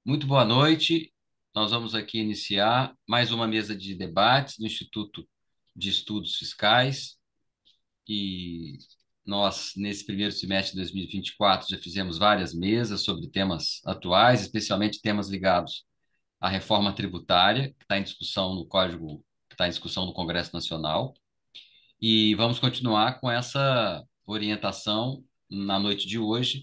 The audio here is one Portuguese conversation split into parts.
Muito boa noite. Nós vamos aqui iniciar mais uma mesa de debates do Instituto de Estudos Fiscais e nós, nesse primeiro semestre de 2024, já fizemos várias mesas sobre temas atuais, especialmente temas ligados à reforma tributária, que está em discussão no Código, que está em discussão no Congresso Nacional, e vamos continuar com essa orientação na noite de hoje,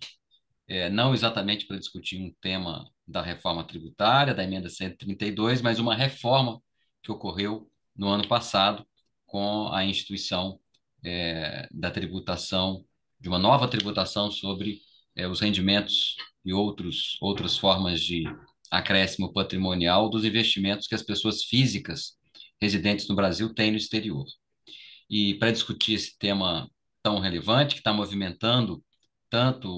não exatamente para discutir um tema da reforma tributária, da emenda 132, mas uma reforma que ocorreu no ano passado com a instituição da tributação, de uma nova tributação sobre os rendimentos e outras formas de acréscimo patrimonial dos investimentos que as pessoas físicas residentes no Brasil têm no exterior. E para discutir esse tema tão relevante, que está movimentando tanto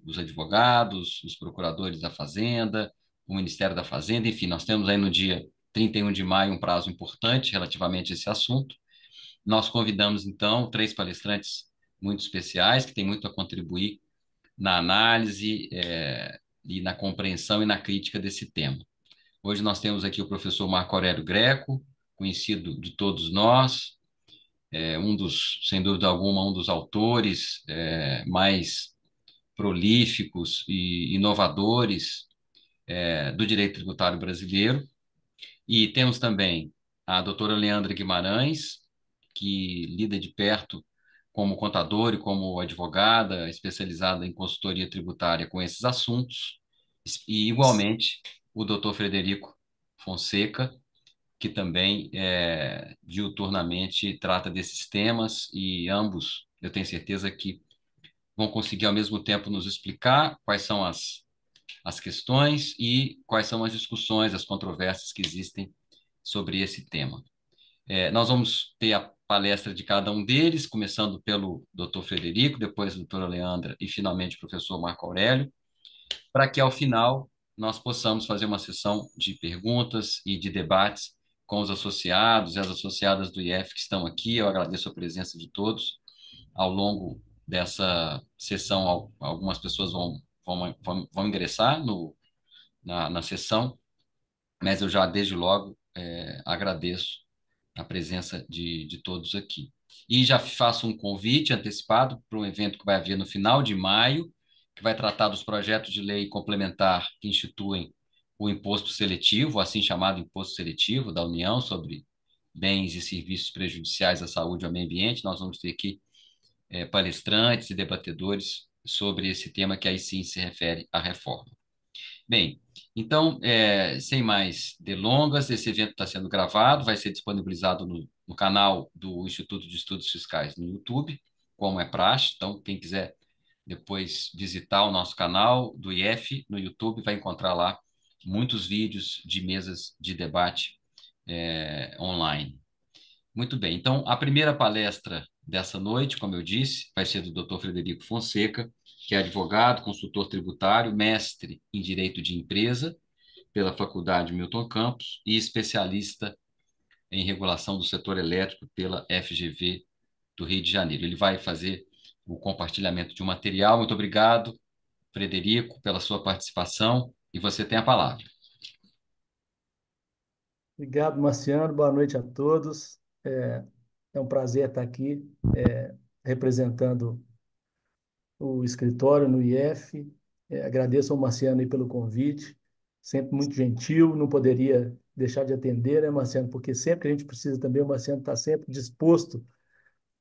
os advogados, os procuradores da Fazenda, o Ministério da Fazenda, enfim, nós temos aí no dia 31 de maio um prazo importante relativamente a esse assunto. Nós convidamos, então, três palestrantes muito especiais, que têm muito a contribuir na análise, e na compreensão e na crítica desse tema. Hoje nós temos aqui o professor Marco Aurélio Greco, conhecido de todos nós, sem dúvida alguma, um dos autores mais prolíficos e inovadores do direito tributário brasileiro. E temos também a doutora Leandra Guimarães, que lida de perto como contadora e como advogada especializada em consultoria tributária com esses assuntos, e igualmente o doutor Frederico Fonseca, que também diuturnamente trata desses temas, e ambos, eu tenho certeza que vão conseguir ao mesmo tempo nos explicar quais são as questões e quais são as discussões, as controvérsias que existem sobre esse tema. Nós vamos ter a palestra de cada um deles, começando pelo Dr. Frederico, depois a doutora Leandra e finalmente o professor Marco Aurélio, para que ao final nós possamos fazer uma sessão de perguntas e de debates com os associados e as associadas do IF que estão aqui. Eu agradeço a presença de todos. Ao longo dessa sessão, algumas pessoas vão ingressar na sessão, mas eu já, desde logo, agradeço a presença de todos aqui. E já faço um convite antecipado para um evento que vai haver no final de maio, que vai tratar dos projetos de lei complementar que instituem o imposto seletivo, o assim chamado imposto seletivo da União sobre bens e serviços prejudiciais à saúde e ao meio ambiente. Nós vamos ter aqui palestrantes e debatedores sobre esse tema que aí sim se refere à reforma. Bem, então, sem mais delongas, esse evento está sendo gravado, vai ser disponibilizado no canal do Instituto de Estudos Fiscais no YouTube, como é praxe. Então, quem quiser depois visitar o nosso canal do IF no YouTube, vai encontrar lá muitos vídeos de mesas de debate online. Muito bem, então a primeira palestra dessa noite, como eu disse, vai ser do Dr. Frederico Fonseca, que é advogado, consultor tributário, mestre em Direito de Empresa pela Faculdade Milton Campos e especialista em regulação do setor elétrico pela FGV do Rio de Janeiro. Ele vai fazer o compartilhamento de um material. Muito obrigado, Frederico, pela sua participação, e você tem a palavra. Obrigado, Marciano. Boa noite a todos. É um prazer estar aqui, representando o escritório no IF. Agradeço ao Marciano aí pelo convite, sempre muito gentil. Não poderia deixar de atender, né, Marciano? Porque sempre que a gente precisa também, o Marciano está sempre disposto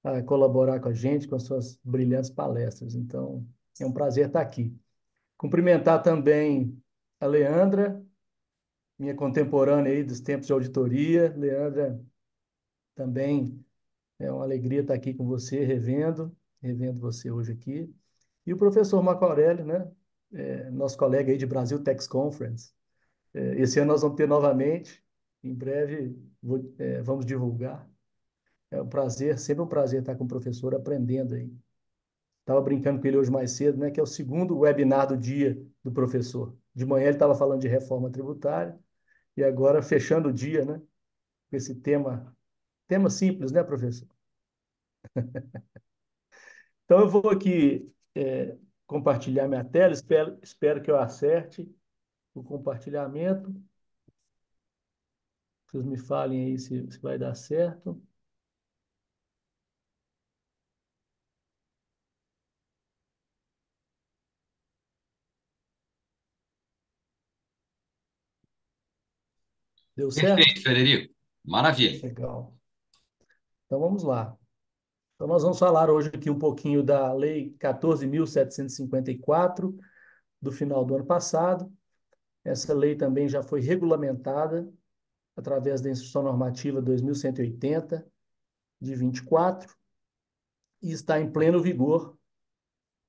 a colaborar com a gente, com as suas brilhantes palestras. Então, é um prazer estar aqui. Cumprimentar também a Leandra, minha contemporânea aí dos tempos de auditoria. Leandra, também é uma alegria estar aqui com você, revendo você hoje aqui. E o professor Marco Aurélio, né? Nosso colega aí de Brasil Tax Conference. Esse ano nós vamos ter novamente, em breve vamos divulgar. É um prazer, sempre um prazer estar com o professor aprendendo aí. Estava brincando com ele hoje mais cedo, né? Que é o segundo webinar do dia do professor. De manhã ele estava falando de reforma tributária e agora fechando o dia, né? Com esse tema simples, né, professor? Então, eu vou aqui compartilhar minha tela, espero que eu acerte. o compartilhamento. Vocês me falem aí se vai dar certo. Deu certo? Perfeito, Frederico. Maravilha. Legal. Então vamos lá. Então nós vamos falar hoje aqui um pouquinho da Lei 14.754, do final do ano passado. Essa lei também já foi regulamentada através da Instrução Normativa 2180, de 24, e está em pleno vigor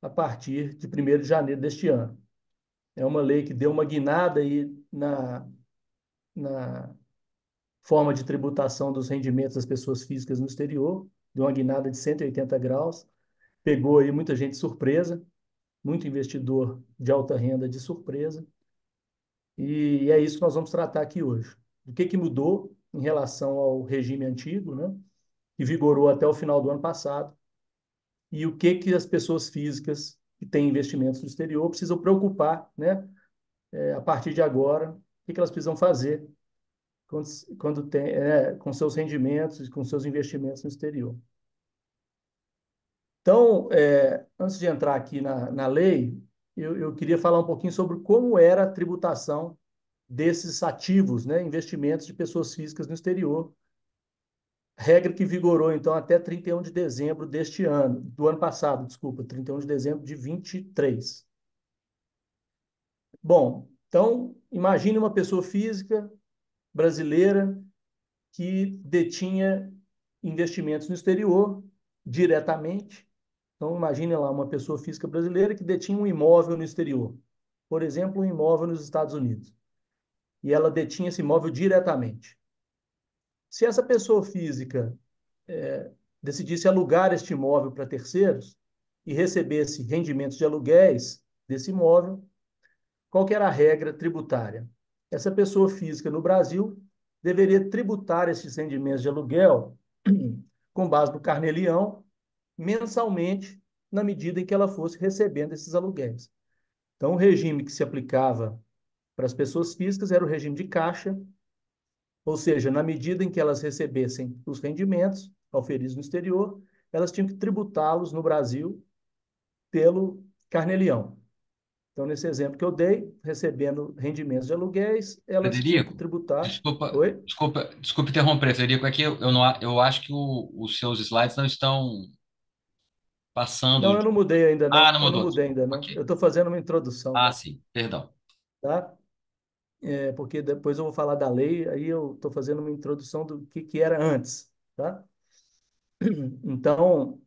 a partir de 1º de janeiro deste ano. É uma lei que deu uma guinada aí na forma de tributação dos rendimentos das pessoas físicas no exterior, deu uma guinada de 180 graus, pegou aí muita gente de surpresa, muito investidor de alta renda de surpresa, e é isso que nós vamos tratar aqui hoje. O que mudou em relação ao regime antigo, né, que vigorou até o final do ano passado, e o que as pessoas físicas que têm investimentos no exterior precisam preocupar, né, a partir de agora, o que elas precisam fazer quando tem, com seus rendimentos e com seus investimentos no exterior. Então, antes de entrar aqui na lei, eu queria falar um pouquinho sobre como era a tributação desses ativos, né, investimentos de pessoas físicas no exterior, regra que vigorou, então, até 31 de dezembro deste ano, do ano passado, desculpa, 31 de dezembro de 23. Bom, então, imagine uma pessoa física brasileira que detinha investimentos no exterior diretamente. Então, imagine lá uma pessoa física brasileira que detinha um imóvel no exterior, por exemplo, um imóvel nos Estados Unidos, e ela detinha esse imóvel diretamente. Se essa pessoa física decidisse alugar este imóvel para terceiros e recebesse rendimentos de aluguéis desse imóvel, qual que era a regra tributária? Essa pessoa física no Brasil deveria tributar esses rendimentos de aluguel com base no carnê-leão mensalmente, na medida em que ela fosse recebendo esses aluguéis. Então, o regime que se aplicava para as pessoas físicas era o regime de caixa, ou seja, na medida em que elas recebessem os rendimentos auferidos no exterior, elas tinham que tributá-los no Brasil pelo carnê-leão. Então, nesse exemplo que eu dei, recebendo rendimentos de aluguéis, elas tinham que Frederico, tributar. desculpa, Oi? desculpa interromper, Frederico, aqui eu, não, eu acho que os seus slides não estão passando. Não, eu não mudei ainda Ah, não. não Eu não mudou, mudei desculpa. ainda não. Ok. Eu estou fazendo uma introdução, Ah, sim, perdão. tá? Porque depois eu vou falar da lei, aí eu estou fazendo uma introdução do que era antes, tá? Então,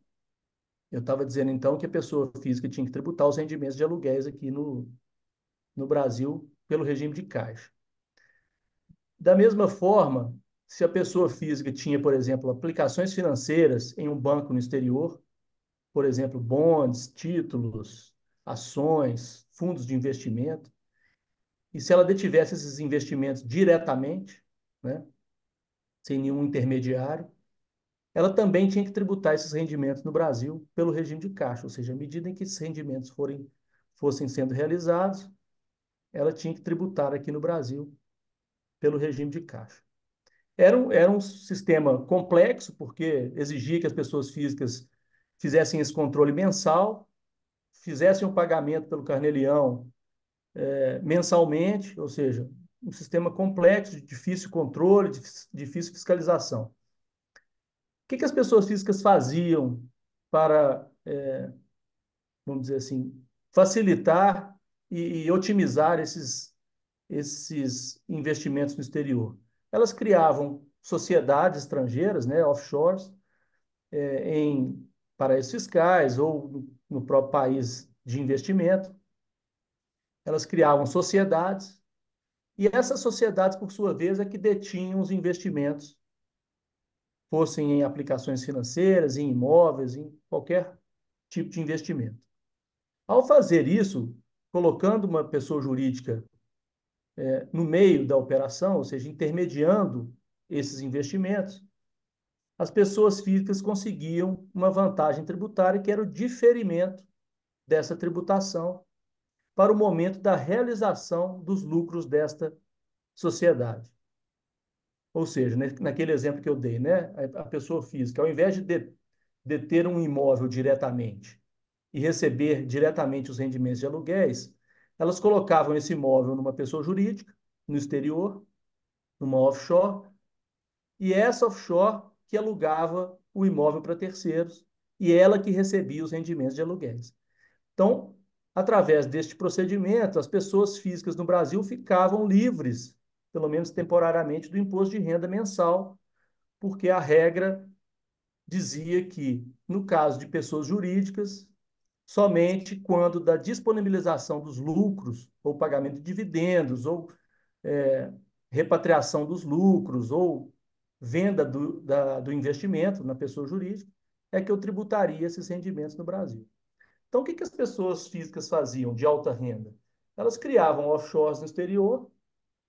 eu estava dizendo então que a pessoa física tinha que tributar os rendimentos de aluguéis aqui no Brasil pelo regime de caixa. Da mesma forma, se a pessoa física tinha, por exemplo, aplicações financeiras em um banco no exterior, por exemplo, bonds, títulos, ações, fundos de investimento, e se ela detivesse esses investimentos diretamente, né, sem nenhum intermediário, ela também tinha que tributar esses rendimentos no Brasil pelo regime de caixa, ou seja, à medida em que esses rendimentos fossem sendo realizados, ela tinha que tributar aqui no Brasil pelo regime de caixa. Era um sistema complexo, porque exigia que as pessoas físicas fizessem esse controle mensal, fizessem o pagamento pelo carnê-leão mensalmente, ou seja, um sistema complexo, de difícil controle, de difícil fiscalização. O que as pessoas físicas faziam para, vamos dizer assim, facilitar e otimizar esses investimentos no exterior? Elas criavam sociedades estrangeiras, né, offshores, em paraísos fiscais ou no próprio país de investimento. Elas criavam sociedades e essas sociedades, por sua vez, é que detinham os investimentos, fossem em aplicações financeiras, em imóveis, em qualquer tipo de investimento. Ao fazer isso, colocando uma pessoa jurídica no meio da operação, ou seja, intermediando esses investimentos, as pessoas físicas conseguiam uma vantagem tributária, que era o diferimento dessa tributação para o momento da realização dos lucros desta sociedade. Ou seja, naquele exemplo que eu dei, né, a pessoa física, ao invés de deter um imóvel diretamente e receber diretamente os rendimentos de aluguéis, elas colocavam esse imóvel numa pessoa jurídica, no exterior, numa offshore, e essa offshore que alugava o imóvel para terceiros e ela que recebia os rendimentos de aluguéis. Então, através deste procedimento, as pessoas físicas no Brasil ficavam livres, pelo menos temporariamente, do imposto de renda mensal, porque a regra dizia que, no caso de pessoas jurídicas, somente quando da disponibilização dos lucros, ou pagamento de dividendos, ou é, repatriação dos lucros, ou venda do investimento na pessoa jurídica, é que eu tributaria esses rendimentos no Brasil. Então, o que as pessoas físicas faziam de alta renda? Elas criavam offshores no exterior,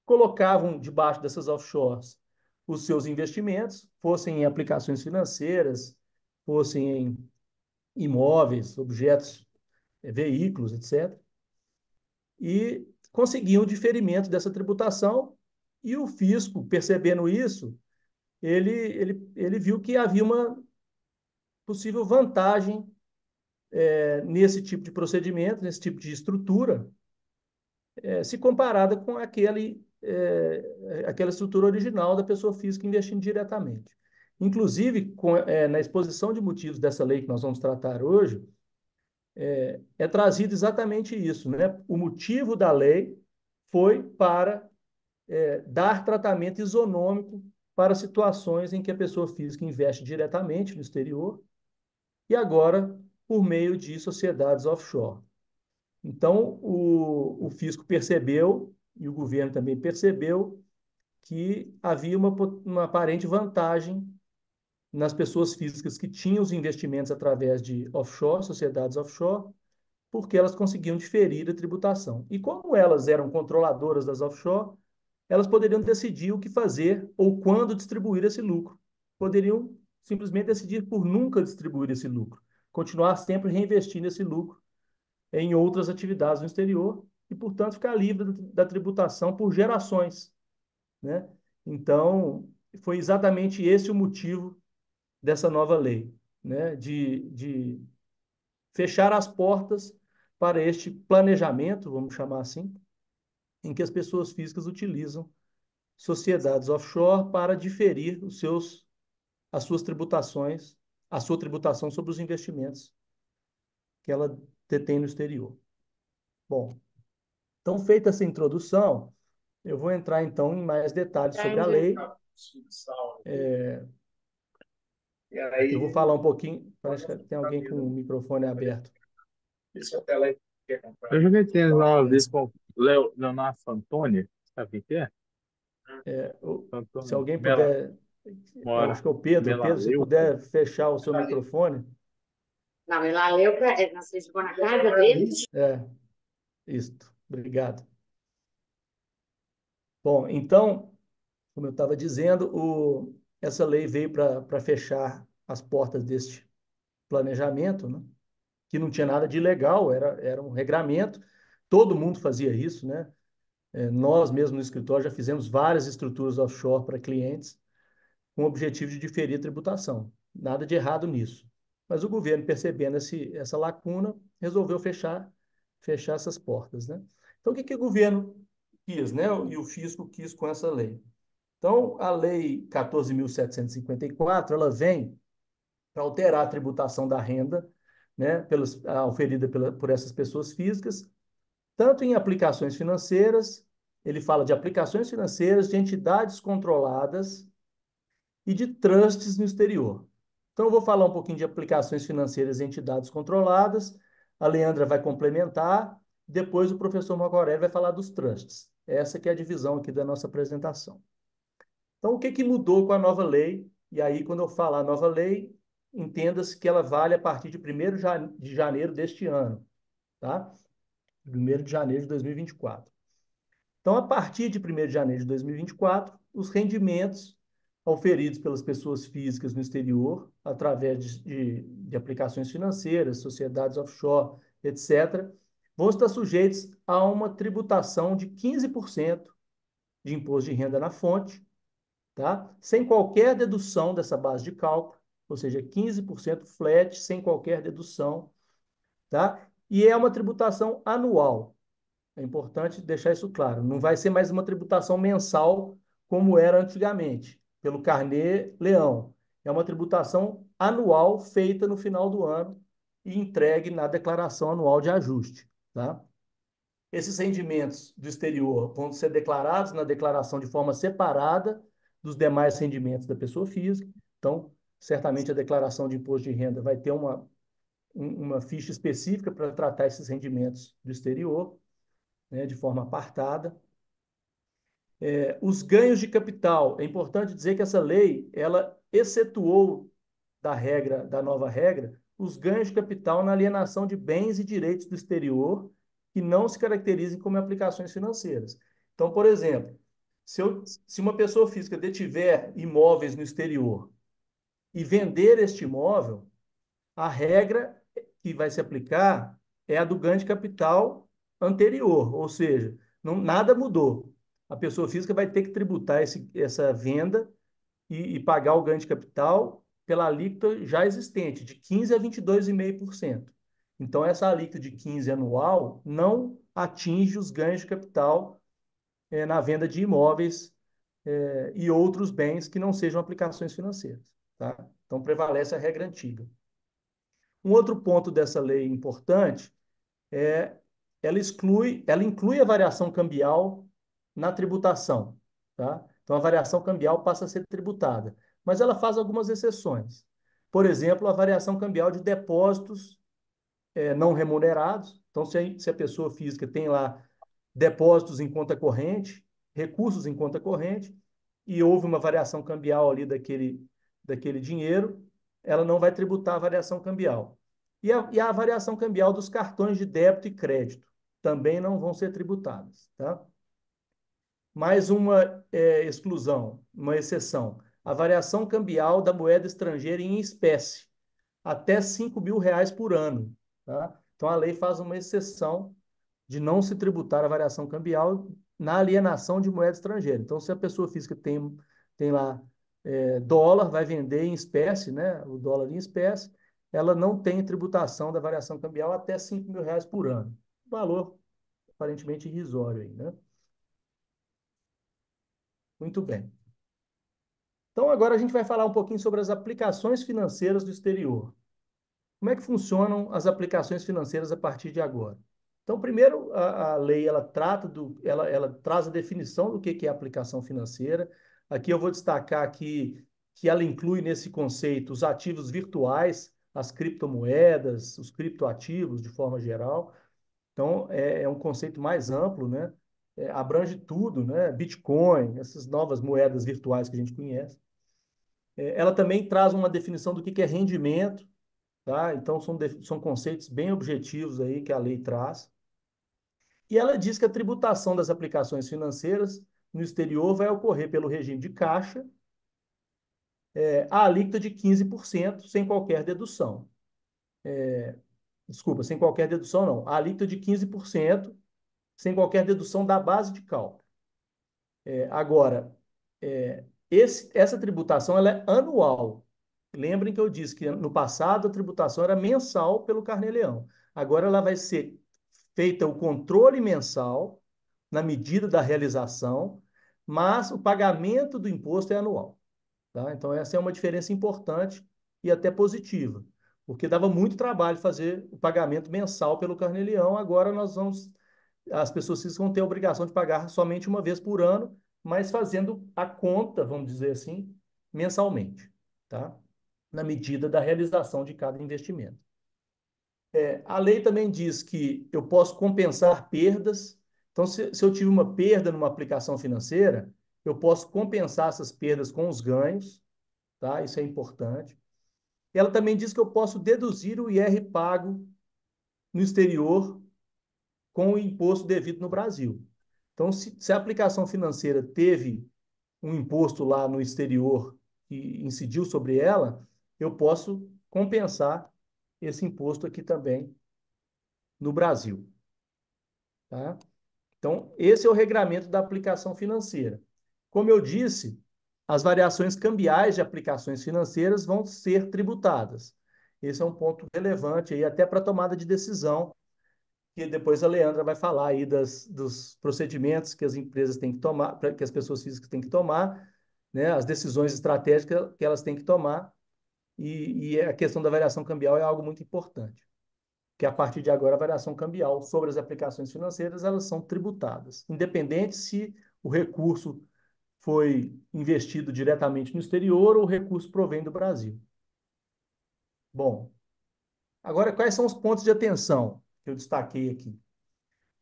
colocavam debaixo dessas offshores os seus investimentos, fossem em aplicações financeiras, fossem em imóveis, objetos, veículos, etc. E conseguiam o diferimento dessa tributação, e o fisco, percebendo isso, ele viu que havia uma possível vantagem nesse tipo de procedimento, nesse tipo de estrutura, se comparada com aquela estrutura original da pessoa física investindo diretamente. Inclusive, na exposição de motivos dessa lei que nós vamos tratar hoje, é trazido exatamente isso, né? O motivo da lei foi para dar tratamento isonômico para situações em que a pessoa física investe diretamente no exterior e agora por meio de sociedades offshore. Então, o fisco percebeu, e o governo também percebeu, que havia uma aparente vantagem nas pessoas físicas que tinham os investimentos através de offshore, sociedades offshore, porque elas conseguiam diferir a tributação. E como elas eram controladoras das offshore, elas poderiam decidir o que fazer ou quando distribuir esse lucro. Poderiam simplesmente decidir por nunca distribuir esse lucro, continuar sempre reinvestindo esse lucro em outras atividades no exterior e, portanto, ficar livre da tributação por gerações, né? Então, foi exatamente esse o motivo dessa nova lei, né? De fechar as portas para este planejamento, vamos chamar assim, em que as pessoas físicas utilizam sociedades offshore para diferir as suas tributações, a sua tributação sobre os investimentos que ela detém no exterior. Bom, então, feita essa introdução, eu vou entrar então em mais detalhes sobre a lei. Eu vou falar um pouquinho, parece que tem alguém com o microfone aberto. Eu joguei tênis lá uma vez com o Leonardo Fantoni, sabe quem é? Se Fantoni, alguém puder, eu acho mora que é o Pedro. Pedro, se Melaleuca. puder fechar o seu microfone. Não, e lá leu para. Não sei se ficou na casa dele. É, isso. Obrigado. Bom, então, como eu estava dizendo, essa lei veio para fechar as portas deste planejamento, né? Que não tinha nada de ilegal, era um regramento, todo mundo fazia isso, né? Nós mesmos no escritório já fizemos várias estruturas offshore para clientes com o objetivo de diferir a tributação. Nada de errado nisso. Mas o governo, percebendo essa lacuna, resolveu fechar essas portas, né? Então, o que o governo quis, né? E o fisco quis com essa lei? Então, a Lei 14.754, ela vem para alterar a tributação da renda, né, oferida por essas pessoas físicas, tanto em aplicações financeiras, ele fala de aplicações financeiras de entidades controladas e de trusts no exterior. Então, eu vou falar um pouquinho de aplicações financeiras e entidades controladas, a Leandra vai complementar, depois o professor Marco Aurélio vai falar dos trusts. Essa que é a divisão aqui da nossa apresentação. Então, o que mudou com a nova lei? E aí, quando eu falar nova lei, entenda-se que ela vale a partir de 1º de janeiro deste ano, tá? 1º de janeiro de 2024. Então, a partir de 1º de janeiro de 2024, os rendimentos oferidos pelas pessoas físicas no exterior, através de aplicações financeiras, sociedades offshore, etc., vão estar sujeitos a uma tributação de 15% de imposto de renda na fonte, tá? Sem qualquer dedução dessa base de cálculo, ou seja, 15% flat, sem qualquer dedução, tá? E é uma tributação anual. É importante deixar isso claro. Não vai ser mais uma tributação mensal como era antigamente, pelo Carnê-Leão. É uma tributação anual feita no final do ano e entregue na declaração anual de ajuste, tá? Esses rendimentos do exterior vão ser declarados na declaração de forma separada dos demais rendimentos da pessoa física. Então, certamente a declaração de imposto de renda vai ter uma ficha específica para tratar esses rendimentos do exterior, né, de forma apartada. Os ganhos de capital. É importante dizer que essa lei, ela excetuou da nova regra, os ganhos de capital na alienação de bens e direitos do exterior que não se caracterizem como aplicações financeiras. Então, por exemplo, se uma pessoa física detiver imóveis no exterior e vender este imóvel, a regra que vai se aplicar é a do ganho de capital anterior, ou seja, não, nada mudou. A pessoa física vai ter que tributar essa venda e pagar o ganho de capital pela alíquota já existente, de 15% a 22,5%. Então, essa alíquota de 15% anual não atinge os ganhos de capital na venda de imóveis e outros bens que não sejam aplicações financeiras. Tá? Então, prevalece a regra antiga. Um outro ponto dessa lei importante é ela inclui a variação cambial na tributação, tá? Então a variação cambial passa a ser tributada, mas ela faz algumas exceções. Por exemplo, a variação cambial de depósitos não remunerados. Então, se a pessoa física tem lá depósitos em conta corrente, recursos em conta corrente, e houve uma variação cambial ali daquele dinheiro, ela não vai tributar a variação cambial. E a variação cambial dos cartões de débito e crédito também não vão ser tributadas, tá? Mais uma exclusão, uma exceção. A variação cambial da moeda estrangeira em espécie, até 5 mil reais por ano, tá? Então, a lei faz uma exceção de não se tributar a variação cambial na alienação de moeda estrangeira. Então, se a pessoa física tem lá dólar, vai vender em espécie, né? O dólar em espécie, ela não tem tributação da variação cambial até 5 mil reais por ano. Valor aparentemente irrisório aí, né? Muito bem. Então, agora a gente vai falar um pouquinho sobre as aplicações financeiras do exterior. Como é que funcionam as aplicações financeiras a partir de agora? Então, primeiro, a lei ela traz a definição do que é aplicação financeira. Aqui eu vou destacar aqui que ela inclui nesse conceito os ativos virtuais, as criptomoedas, os criptoativos de forma geral. Então, é um conceito mais amplo, né? Abrange tudo, né? Bitcoin, essas novas moedas virtuais que a gente conhece. Ela também traz uma definição do que é rendimento, tá? Então, são conceitos bem objetivos aí que a lei traz. E ela diz que a tributação das aplicações financeiras no exterior vai ocorrer pelo regime de caixa, a alíquota de 15%, sem qualquer dedução. Desculpa, sem qualquer dedução, não. A alíquota de 15%, sem qualquer dedução da base de cálculo. Agora, essa tributação ela é anual. Lembrem que eu disse que no passado a tributação era mensal pelo Carnê-Leão. Agora ela vai ser feita o controle mensal na medida da realização, mas o pagamento do imposto é anual. Tá? Então essa é uma diferença importante e até positiva, porque dava muito trabalho fazer o pagamento mensal pelo Carnê-Leão. Agora as pessoas vão ter a obrigação de pagar somente uma vez por ano, mas fazendo a conta, vamos dizer assim, mensalmente, tá? Na medida da realização de cada investimento. A lei também diz que eu posso compensar perdas. Então, se eu tive uma perda numa aplicação financeira, eu posso compensar essas perdas com os ganhos, tá? Isso é importante. Ela também diz que eu posso deduzir o IR pago no exterior com o imposto devido no Brasil. Então, se a aplicação financeira teve um imposto lá no exterior que incidiu sobre ela, eu posso compensar esse imposto aqui também no Brasil. tá? Então, esse é o regramento da aplicação financeira. Como eu disse, as variações cambiais de aplicações financeiras vão ser tributadas. Esse é um ponto relevante aí até para tomada de decisão, que depois a Leandra vai falar aí dos procedimentos que as empresas têm que tomar, que as pessoas físicas têm que tomar, né, as decisões estratégicas que elas têm que tomar, e a questão da variação cambial é algo muito importante, que a partir de agora a variação cambial sobre as aplicações financeiras, elas são tributadas, independente se o recurso foi investido diretamente no exterior ou o recurso provém do Brasil. Bom, agora quais são os pontos de atenção que eu destaquei aqui?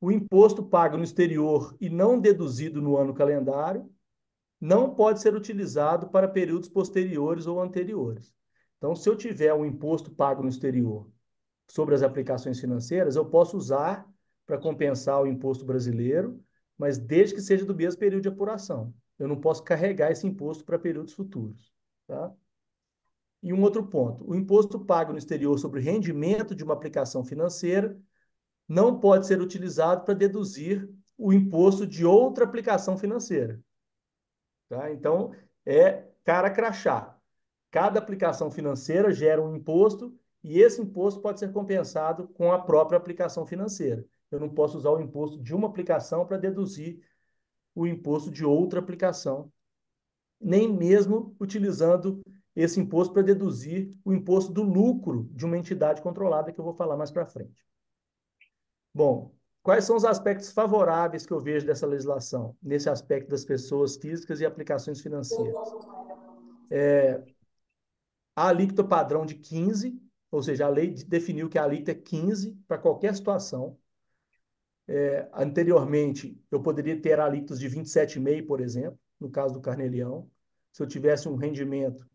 O imposto pago no exterior e não deduzido no ano calendário não pode ser utilizado para períodos posteriores ou anteriores. Então, se eu tiver um imposto pago no exterior sobre as aplicações financeiras, eu posso usar para compensar o imposto brasileiro, mas desde que seja do mesmo período de apuração. Eu não posso carregar esse imposto para períodos futuros, tá? E um outro ponto, o imposto pago no exterior sobre o rendimento de uma aplicação financeira não pode ser utilizado para deduzir o imposto de outra aplicação financeira, tá? Então, é cara crachá. Cada aplicação financeira gera um imposto e esse imposto pode ser compensado com a própria aplicação financeira. Eu não posso usar o imposto de uma aplicação para deduzir o imposto de outra aplicação, nem mesmo utilizando esse imposto para deduzir o imposto do lucro de uma entidade controlada, que eu vou falar mais para frente. Bom, quais são os aspectos favoráveis que eu vejo dessa legislação, nesse aspecto das pessoas físicas e aplicações financeiras? A alíquota padrão de 15, ou seja, a lei definiu que a alíquota é 15 para qualquer situação. Anteriormente, eu poderia ter alíquotas de 27,5, por exemplo, no caso do carnê-leão. Se eu tivesse um rendimento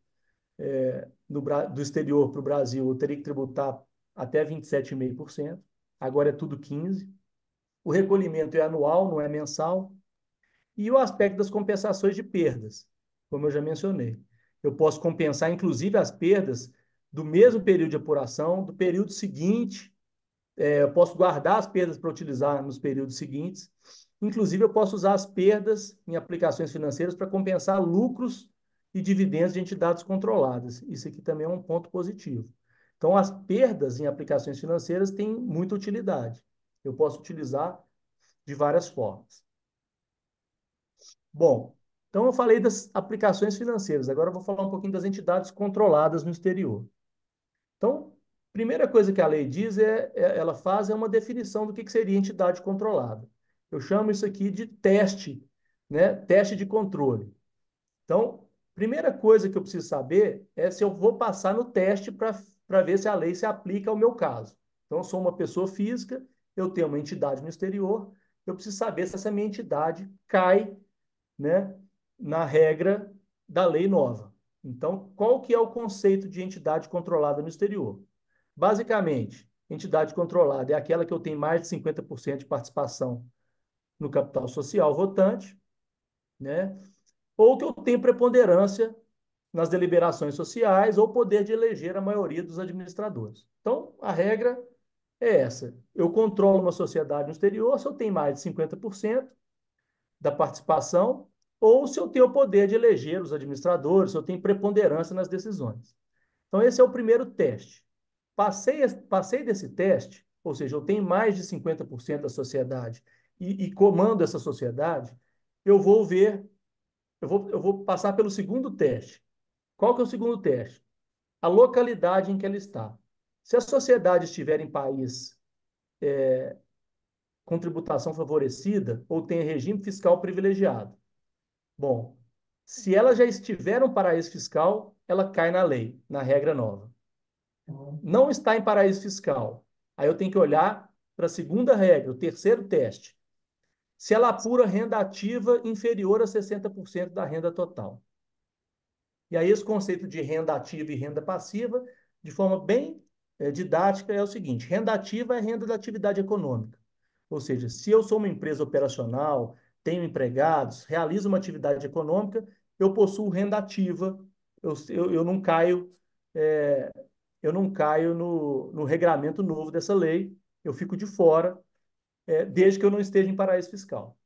do exterior para o Brasil, eu teria que tributar até 27,5%. Agora é tudo 15%. O recolhimento é anual, não é mensal. E o aspecto das compensações de perdas, como eu já mencionei. Eu posso compensar, inclusive, as perdas do mesmo período de apuração, do período seguinte. Eu posso guardar as perdas para utilizar nos períodos seguintes. Inclusive, eu posso usar as perdas em aplicações financeiras para compensar lucros e dividendos de entidades controladas. Isso aqui também é um ponto positivo. Então, as perdas em aplicações financeiras têm muita utilidade. Eu posso utilizar de várias formas. Bom, então eu falei das aplicações financeiras. Agora eu vou falar um pouquinho das entidades controladas no exterior. Então, primeira coisa que a lei diz ela faz uma definição do que seria entidade controlada. Eu chamo isso aqui de teste, né? Teste de controle. Então, primeira coisa que eu preciso saber é se eu vou passar no teste para ver se a lei se aplica ao meu caso. Então, eu sou uma pessoa física, eu tenho uma entidade no exterior, eu preciso saber se essa minha entidade cai, né, na regra da lei nova. Então, qual que é o conceito de entidade controlada no exterior? Basicamente, entidade controlada é aquela que eu tenho mais de 50% de participação no capital social votante, né? Ou que eu tenho preponderância nas deliberações sociais ou poder de eleger a maioria dos administradores. Então, a regra é essa. Eu controlo uma sociedade no exterior se eu tenho mais de 50% da participação ou se eu tenho o poder de eleger os administradores, se eu tenho preponderância nas decisões. Então, esse é o primeiro teste. Passei desse teste, ou seja, eu tenho mais de 50% da sociedade e comando essa sociedade, eu vou ver, eu vou passar pelo segundo teste. Qual que é o segundo teste? A localidade em que ela está. Se a sociedade estiver em país com tributação favorecida ou tem regime fiscal privilegiado, bom, se ela já estiver no paraíso fiscal, ela cai na lei, na regra nova. Não está em paraíso fiscal. Aí eu tenho que olhar para a segunda regra, o terceiro teste. Se ela apura renda ativa inferior a 60% da renda total. E aí esse conceito de renda ativa e renda passiva, de forma bem didática, é o seguinte: renda ativa é renda da atividade econômica. Ou seja, se eu sou uma empresa operacional, tenho empregados, realizo uma atividade econômica, eu possuo renda ativa, eu não caio, é, eu não caio no regramento novo dessa lei, eu fico de fora desde que eu não esteja em paraíso fiscal.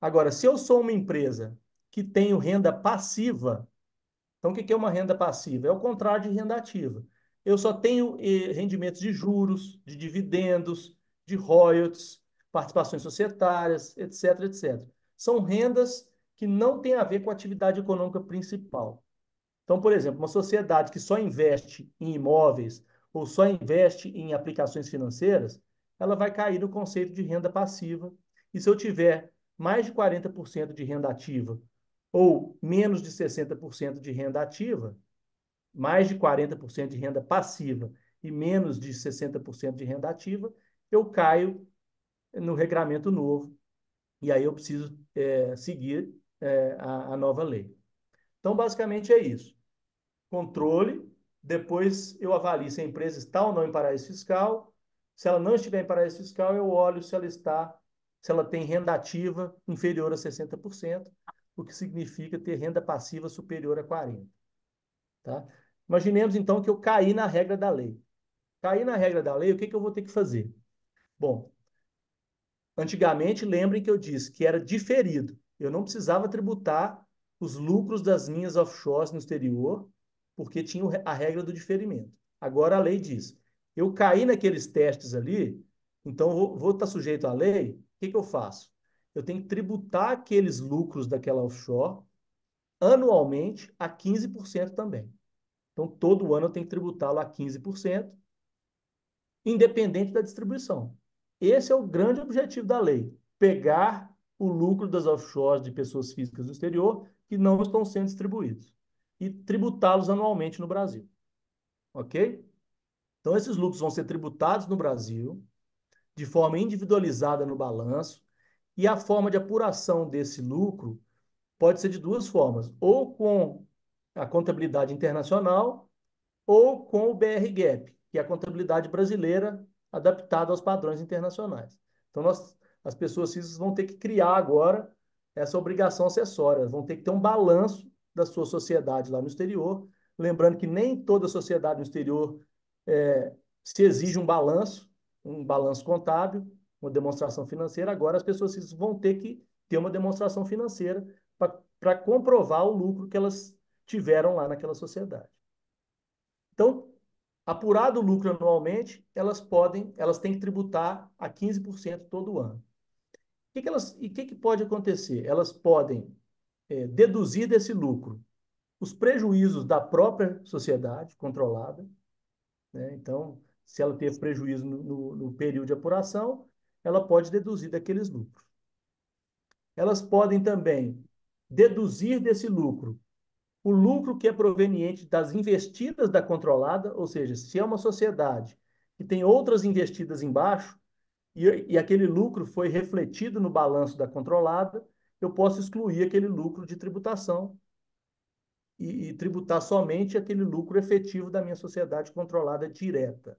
Agora, se eu sou uma empresa que tenho renda passiva, então o que é uma renda passiva? É o contrário de renda ativa. Eu só tenho rendimentos de juros, de dividendos, de royalties, participações societárias, etc, etc. São rendas que não têm a ver com a atividade econômica principal. Então, por exemplo, uma sociedade que só investe em imóveis ou só investe em aplicações financeiras, ela vai cair no conceito de renda passiva. E se eu tiver mais de 40% de renda ativa ou menos de 60% de renda ativa, mais de 40% de renda passiva e menos de 60% de renda ativa, eu caio no regramento novo e aí eu preciso seguir a nova lei. Então, basicamente é isso. Controle, depois eu avalio se a empresa está ou não em paraíso fiscal. Se ela não estiver em paraíso fiscal, eu olho se ela tem renda ativa inferior a 60%, o que significa ter renda passiva superior a 40%. Tá? Imaginemos então que eu caí na regra da lei. Caí na regra da lei, o que eu vou ter que fazer? Bom, antigamente, lembrem que eu disse que era diferido. Eu não precisava tributar os lucros das minhas offshores no exterior, porque tinha a regra do diferimento. Agora a lei diz: eu caí naqueles testes ali, então vou estar sujeito à lei, o que eu faço? Eu tenho que tributar aqueles lucros daquela offshore anualmente a 15% também. Então, todo ano eu tenho que tributá-lo a 15%, independente da distribuição. Esse é o grande objetivo da lei: pegar o lucro das offshores de pessoas físicas no exterior que não estão sendo distribuídos e tributá-los anualmente no Brasil. Ok? Então, esses lucros vão ser tributados no Brasil de forma individualizada no balanço, e a forma de apuração desse lucro pode ser de duas formas: ou com a contabilidade internacional, ou com o BR-GAAP, que é a contabilidade brasileira adaptada aos padrões internacionais. Então, as pessoas físicas vão ter que criar agora essa obrigação acessória, vão ter que ter um balanço da sua sociedade lá no exterior, lembrando que nem toda sociedade no exterior se exige um balanço contábil, uma demonstração financeira. Agora as pessoas físicas vão ter que ter uma demonstração financeira para comprovar o lucro que elas tiveram lá naquela sociedade. Então, apurado o lucro anualmente, elas têm que tributar a 15% todo ano. O que pode acontecer? Elas podem deduzir desse lucro os prejuízos da própria sociedade controlada, né? Então, se ela teve prejuízo no período de apuração, ela pode deduzir daqueles lucros. Elas podem também deduzir desse lucro o lucro que é proveniente das investidas da controlada, ou seja, se é uma sociedade que tem outras investidas embaixo e aquele lucro foi refletido no balanço da controlada, eu posso excluir aquele lucro de tributação e tributar somente aquele lucro efetivo da minha sociedade controlada direta.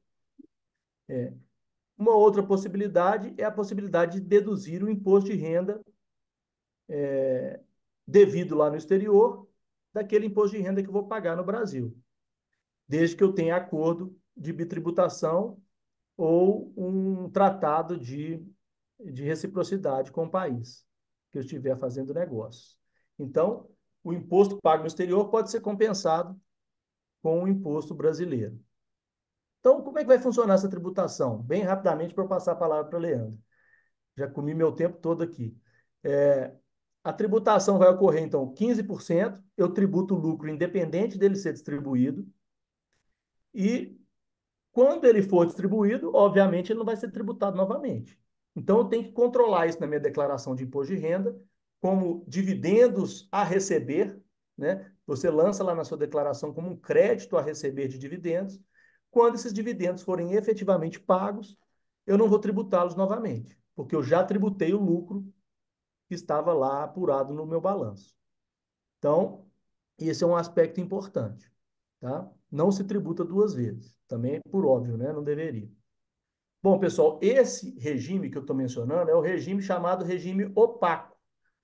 Uma outra possibilidade é a possibilidade de deduzir o imposto de renda devido lá no exterior daquele imposto de renda que eu vou pagar no Brasil, desde que eu tenha acordo de bitributação ou um tratado de reciprocidade com o país que eu estiver fazendo negócio. Então, o imposto pago no exterior pode ser compensado com o imposto brasileiro. Então, como é que vai funcionar essa tributação? Bem rapidamente, para eu passar a palavra para o Leandro. Já comi meu tempo todo aqui. A tributação vai ocorrer, então, 15%, eu tributo o lucro independente dele ser distribuído, e quando ele for distribuído, obviamente, ele não vai ser tributado novamente. Então, eu tenho que controlar isso na minha declaração de imposto de renda, como dividendos a receber, né? Você lança lá na sua declaração como um crédito a receber de dividendos. Quando esses dividendos forem efetivamente pagos, eu não vou tributá-los novamente, porque eu já tributei o lucro que estava lá apurado no meu balanço. Então, esse é um aspecto importante, tá? Não se tributa duas vezes, também por óbvio, né? Não deveria. Bom, pessoal, esse regime que eu estou mencionando é o regime chamado regime opaco.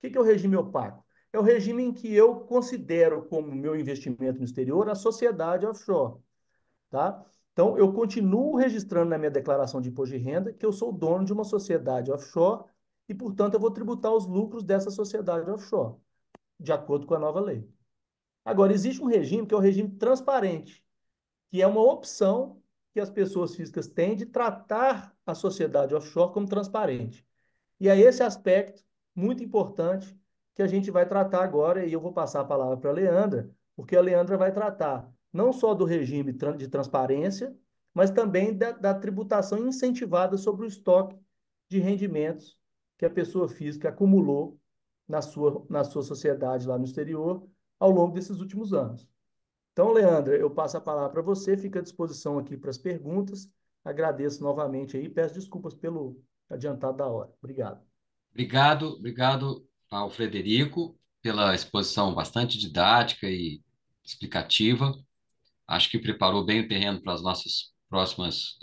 O que é o regime opaco? É o regime em que eu considero como meu investimento no exterior a sociedade offshore, tá? Então, eu continuo registrando na minha declaração de imposto de renda que eu sou dono de uma sociedade offshore e, portanto, eu vou tributar os lucros dessa sociedade offshore, de acordo com a nova lei. Agora, existe um regime que é o regime transparente, que é uma opção que as pessoas físicas têm de tratar a sociedade offshore como transparente. E é esse aspecto muito importante que a gente vai tratar agora, e eu vou passar a palavra para a Leandra, porque a Leandra vai tratar não só do regime de transparência, mas também da tributação incentivada sobre o estoque de rendimentos que a pessoa física acumulou na sua sociedade lá no exterior ao longo desses últimos anos. Então, Leandra, eu passo a palavra para você, fica à disposição aqui para as perguntas. Agradeço novamente aí e peço desculpas pelo adiantado da hora. Obrigado. Obrigado ao Frederico pela exposição bastante didática e explicativa. Acho que preparou bem o terreno para as nossas próximas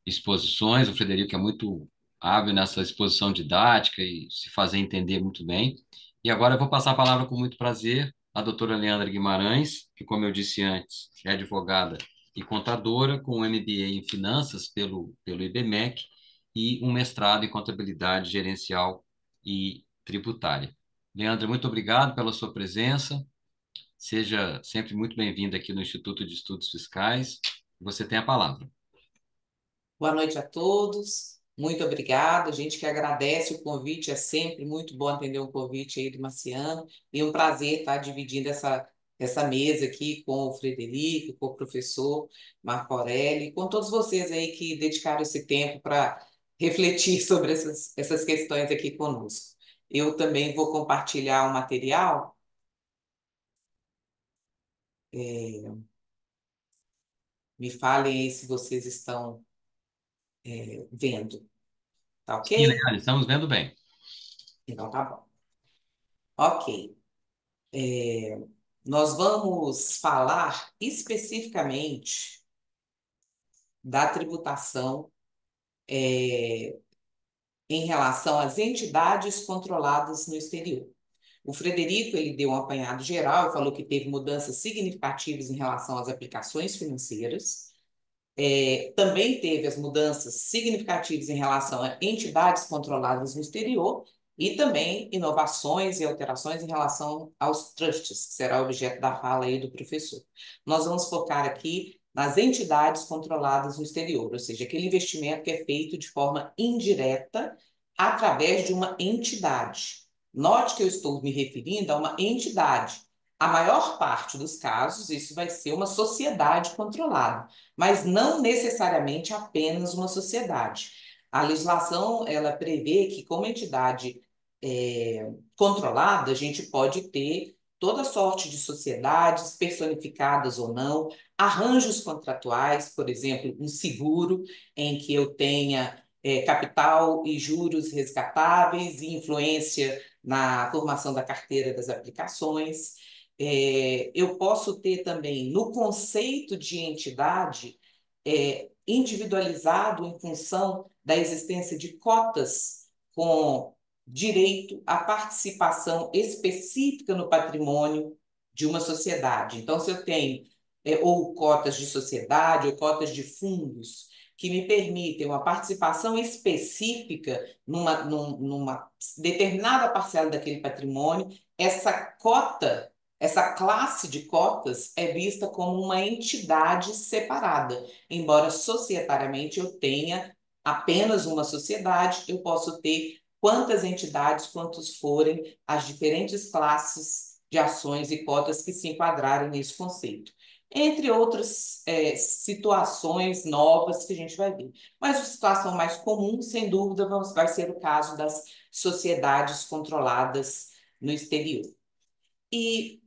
exposições. O Frederico é muito hábil nessa exposição didática e se fazer entender muito bem. E agora eu vou passar a palavra com muito prazer à doutora Leandra Guimarães, que, como eu disse antes, é advogada e contadora, com um MBA em Finanças pelo IBMEC e um mestrado em Contabilidade Gerencial e Tributária. Leandra, muito obrigado pela sua presença. Seja sempre muito bem-vinda aqui no Instituto de Estudos Fiscais. Você tem a palavra. Boa noite a todos. Muito obrigada. A gente que agradece o convite. É sempre muito bom atender um convite aí do Marciano. E um prazer estar dividindo essa mesa aqui com o Frederico, com o professor Marco Aurélio, com todos vocês aí que dedicaram esse tempo para refletir sobre essas questões aqui conosco. Eu também vou compartilhar o material. Me falem aí se vocês estão vendo. Tá Sim, ok? Leandra, estamos vendo bem. Então tá bom. Ok. Nós vamos falar especificamente da tributação em relação às entidades controladas no exterior. O Frederico, ele deu um apanhado geral e falou que teve mudanças significativas em relação às aplicações financeiras. Também teve as mudanças significativas em relação a entidades controladas no exterior e também inovações e alterações em relação aos trusts, que será objeto da fala aí do professor. Nós vamos focar aqui nas entidades controladas no exterior, ou seja, aquele investimento que é feito de forma indireta através de uma entidade. Note que eu estou me referindo a uma entidade. A maior parte dos casos, isso vai ser uma sociedade controlada, mas não necessariamente apenas uma sociedade. A legislação, ela prevê que, como entidade controlada, a gente pode ter toda sorte de sociedades, personificadas ou não, arranjos contratuais, por exemplo, um seguro em que eu tenha capital e juros resgatáveis e influência na formação da carteira das aplicações. Eu posso ter também, no conceito de entidade, individualizado em função da existência de cotas com direito à participação específica no patrimônio de uma sociedade. Então, se eu tenho ou cotas de sociedade ou cotas de fundos que me permitem uma participação específica numa determinada parcela daquele patrimônio, essa cota, essa classe de cotas é vista como uma entidade separada. Embora societariamente eu tenha apenas uma sociedade, eu posso ter quantas entidades, quantos forem as diferentes classes de ações e cotas que se enquadrarem nesse conceito. Entre outras situações novas que a gente vai ver. Mas a situação mais comum, sem dúvida, vai ser o caso das sociedades controladas no exterior. E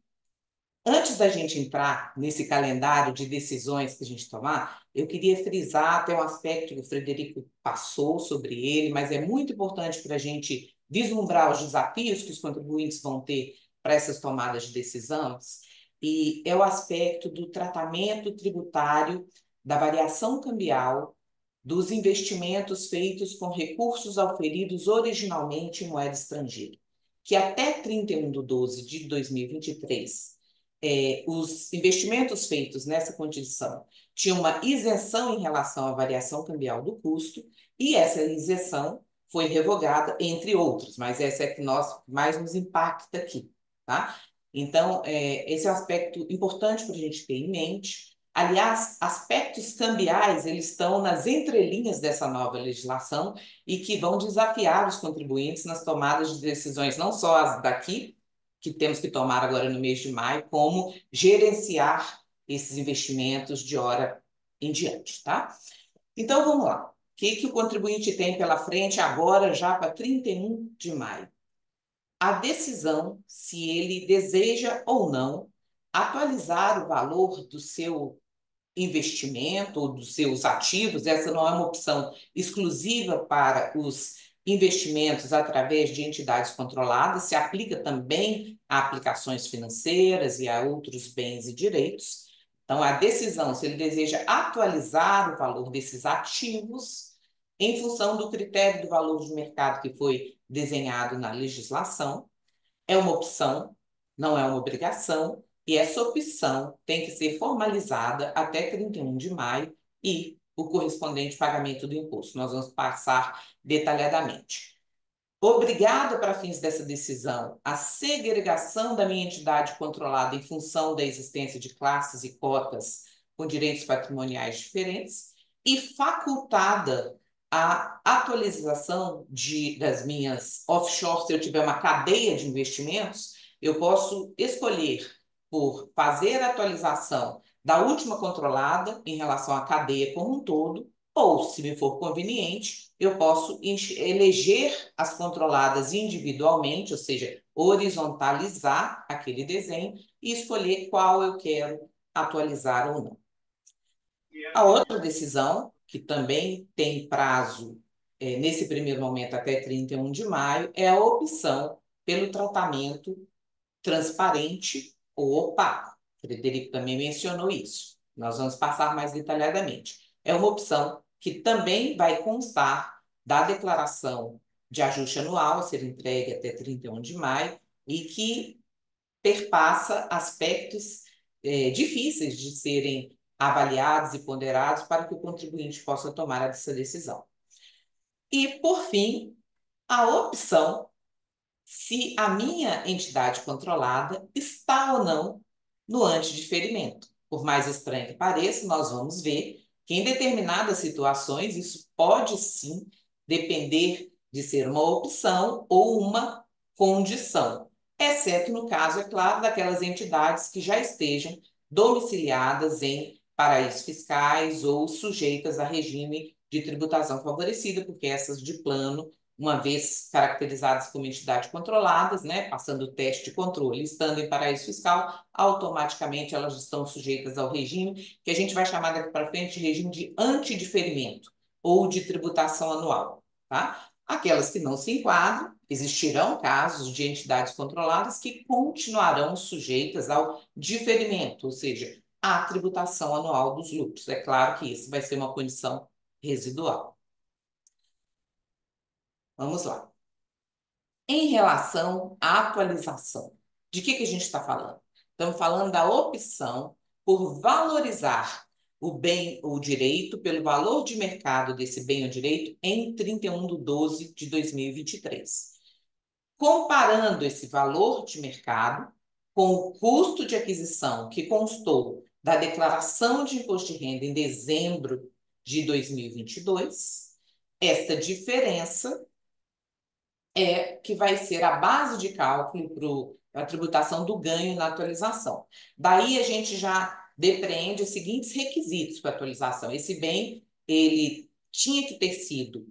antes da gente entrar nesse calendário de decisões que a gente tomar, eu queria frisar até um aspecto que o Frederico passou sobre ele, mas é muito importante para a gente vislumbrar os desafios que os contribuintes vão ter para essas tomadas de decisões, e é o aspecto do tratamento tributário da variação cambial dos investimentos feitos com recursos auferidos originalmente em moeda estrangeira, que até 31 de 12 de 2023 os investimentos feitos nessa condição tinham uma isenção em relação à variação cambial do custo, e essa isenção foi revogada, entre outros, mas essa é que mais nos impacta aqui, tá? Então, esse é um aspecto importante para a gente ter em mente. Aliás, aspectos cambiais, eles estão nas entrelinhas dessa nova legislação e que vão desafiar os contribuintes nas tomadas de decisões, não só as daqui, que temos que tomar agora no mês de maio, como gerenciar esses investimentos de hora em diante, tá? Então, vamos lá. O que o contribuinte tem pela frente agora, já para 31 de maio? A decisão se ele deseja ou não atualizar o valor do seu investimento ou dos seus ativos. Essa não é uma opção exclusiva para os investimentos através de entidades controladas, se aplica também a aplicações financeiras e a outros bens e direitos. Então, a decisão se ele deseja atualizar o valor desses ativos em função do critério do valor de mercado que foi desenhado na legislação, é uma opção, não é uma obrigação, e essa opção tem que ser formalizada até 31 de maio e o correspondente pagamento do imposto. Nós vamos passar detalhadamente. Obrigada, para fins dessa decisão, a segregação da minha entidade controlada em função da existência de classes e cotas com direitos patrimoniais diferentes e facultada a atualização das minhas offshores. Se eu tiver uma cadeia de investimentos, eu posso escolher por fazer a atualização da última controlada em relação à cadeia como um todo, ou, se me for conveniente, eu posso eleger as controladas individualmente, ou seja, horizontalizar aquele desenho e escolher qual eu quero atualizar ou não. A outra decisão, que também tem prazo nesse primeiro momento até 31 de maio, é a opção pelo tratamento transparente ou opaco. Frederico também mencionou isso. Nós vamos passar mais detalhadamente. É uma opção que também vai constar da declaração de ajuste anual a ser entregue até 31 de maio e que perpassa aspectos difíceis de serem avaliados e ponderados para que o contribuinte possa tomar essa decisão. E, por fim, a opção se a minha entidade controlada está ou não no antidiferimento. Por mais estranho que pareça, nós vamos ver que em determinadas situações isso pode sim depender de ser uma opção ou uma condição, exceto no caso, é claro, daquelas entidades que já estejam domiciliadas em paraísos fiscais ou sujeitas a regime de tributação favorecida, porque essas de plano, uma vez caracterizadas como entidades controladas, né, passando o teste de controle, estando em paraíso fiscal, automaticamente elas estão sujeitas ao regime, que a gente vai chamar daqui para frente de regime de antidiferimento ou de tributação anual, tá? Aquelas que não se enquadram, existirão casos de entidades controladas que continuarão sujeitas ao diferimento, ou seja, à tributação anual dos lucros. É claro que isso vai ser uma condição residual. Vamos lá. Em relação à atualização, de que a gente está falando? Estamos falando da opção por valorizar o bem ou direito pelo valor de mercado desse bem ou direito em 31/12 de 2023. Comparando esse valor de mercado com o custo de aquisição que constou da declaração de imposto de renda em dezembro de 2022, esta diferença é que vai ser a base de cálculo para a tributação do ganho na atualização. Daí a gente já depreende os seguintes requisitos para a atualização. Esse bem, ele tinha que ter sido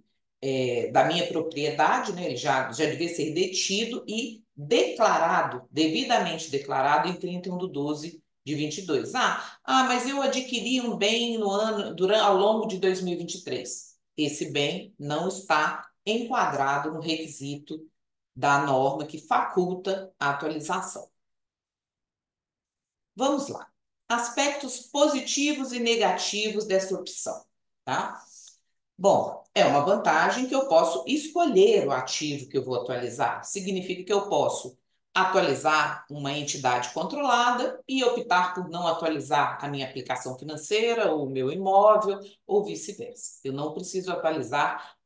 da minha propriedade, né? Ele já devia ser detido e declarado, devidamente declarado em 31/12 de 22. Mas eu adquiri um bem ao longo de 2023. Esse bem não está enquadrado no requisito da norma que faculta a atualização. Vamos lá. Aspectos positivos e negativos dessa opção, tá? Bom, é uma vantagem que eu posso escolher o ativo que eu vou atualizar. Significa que eu posso atualizar uma entidade controlada e optar por não atualizar a minha aplicação financeira, ou o meu imóvel, ou vice-versa. Eu não preciso atualizar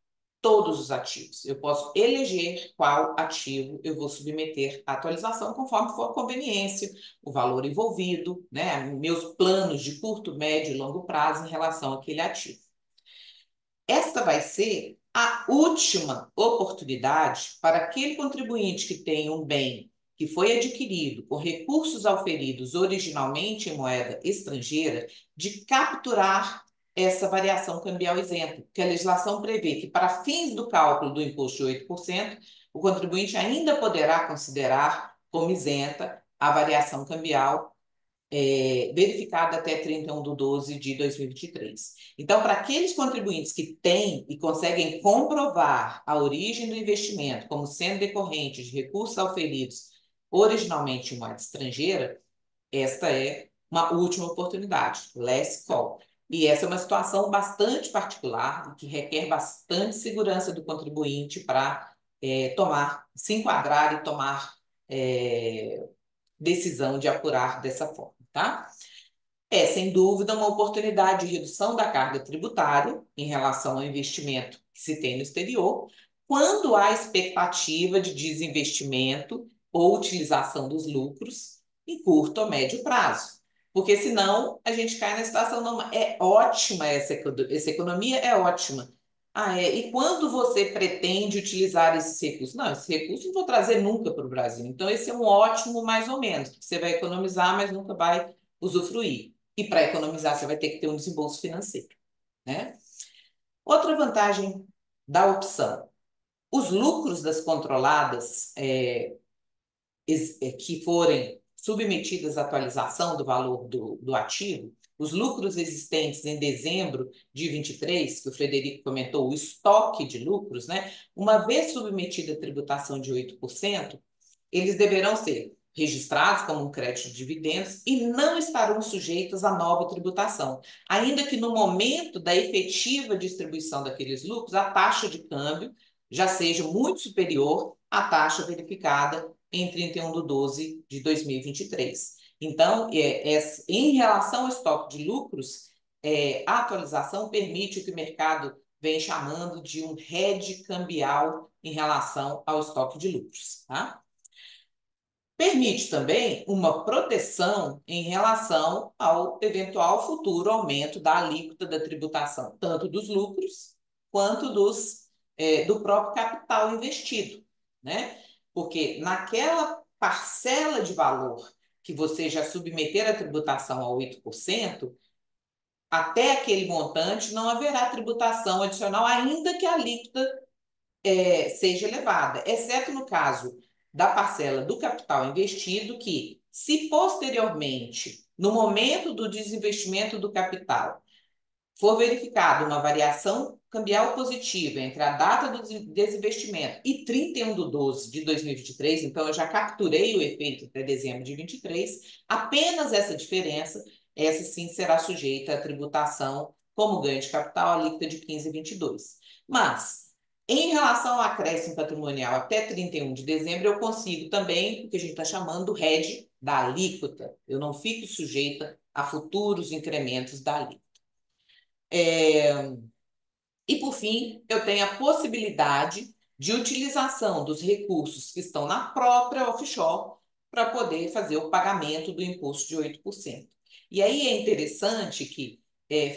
todos os ativos. Eu posso eleger qual ativo eu vou submeter à atualização conforme for a conveniência, o valor envolvido, né, meus planos de curto, médio e longo prazo em relação àquele ativo. Esta vai ser a última oportunidade para aquele contribuinte que tem um bem que foi adquirido com recursos auferidos originalmente em moeda estrangeira, de capturar essa variação cambial isenta, porque a legislação prevê que, para fins do cálculo do imposto de 8%, o contribuinte ainda poderá considerar como isenta a variação cambial verificada até 31/12/2023. Então, para aqueles contribuintes que têm e conseguem comprovar a origem do investimento como sendo decorrente de recursos auferidos originalmente em moeda estrangeira, esta é uma última oportunidade, last call. E essa é uma situação bastante particular, que requer bastante segurança do contribuinte para se enquadrar e tomar decisão de apurar dessa forma, tá? É, sem dúvida, uma oportunidade de redução da carga tributária em relação ao investimento que se tem no exterior, quando há expectativa de desinvestimento ou utilização dos lucros em curto ou médio prazo. Porque senão a gente cai na situação, não, é ótima essa economia, é ótima. E quando você pretende utilizar esses recursos? Não, esses recursos não vou trazer nunca para o Brasil. Então, esse é um ótimo mais ou menos, porque você vai economizar, mas nunca vai usufruir. E para economizar, você vai ter que ter um desembolso financeiro, né? Outra vantagem da opção: os lucros das controladas que forem submetidas à atualização do valor do ativo, os lucros existentes em dezembro de 23, que o Frederico comentou, o estoque de lucros, né? Uma vez submetida à tributação de 8%, eles deverão ser registrados como um crédito de dividendos e não estarão sujeitos à nova tributação, ainda que no momento da efetiva distribuição daqueles lucros, a taxa de câmbio já seja muito superior à taxa verificada em 31/12/2023. Então, em relação ao estoque de lucros, a atualização permite o que o mercado vem chamando de um hedge cambial em relação ao estoque de lucros, tá? Permite também uma proteção em relação ao eventual futuro aumento da alíquota da tributação, tanto dos lucros quanto do próprio capital investido, né? Porque naquela parcela de valor que você já submeter a tributação a 8%, até aquele montante não haverá tributação adicional, ainda que a alíquota seja elevada, exceto no caso da parcela do capital investido, que, se posteriormente, no momento do desinvestimento do capital, for verificada uma variação cambial positiva entre a data do desinvestimento e 31/12/2023, então eu já capturei o efeito até dezembro de 23, apenas essa diferença, essa sim será sujeita à tributação como ganho de capital, alíquota de 15,22. Mas, em relação ao acréscimo patrimonial até 31 de dezembro, eu consigo também o que a gente está chamando do hedge da alíquota. Eu não fico sujeita a futuros incrementos da alíquota. E, por fim, eu tenho a possibilidade de utilização dos recursos que estão na própria offshore para poder fazer o pagamento do imposto de 8%. E aí é interessante que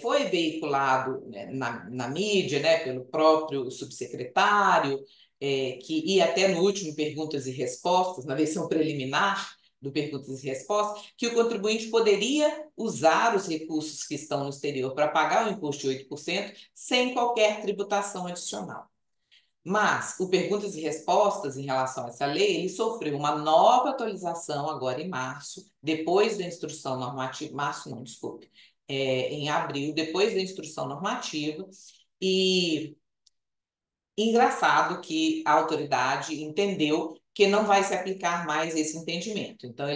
foi veiculado, né, na mídia, né, pelo próprio subsecretário, e até no último Perguntas e Respostas, na versão preliminar do Perguntas e Respostas, que o contribuinte poderia usar os recursos que estão no exterior para pagar o imposto de 8% sem qualquer tributação adicional. Mas o Perguntas e Respostas, em relação a essa lei, ele sofreu uma nova atualização agora em março, depois da instrução normativa, em abril, depois da instrução normativa, e engraçado que a autoridade entendeu que não vai se aplicar mais esse entendimento. Então,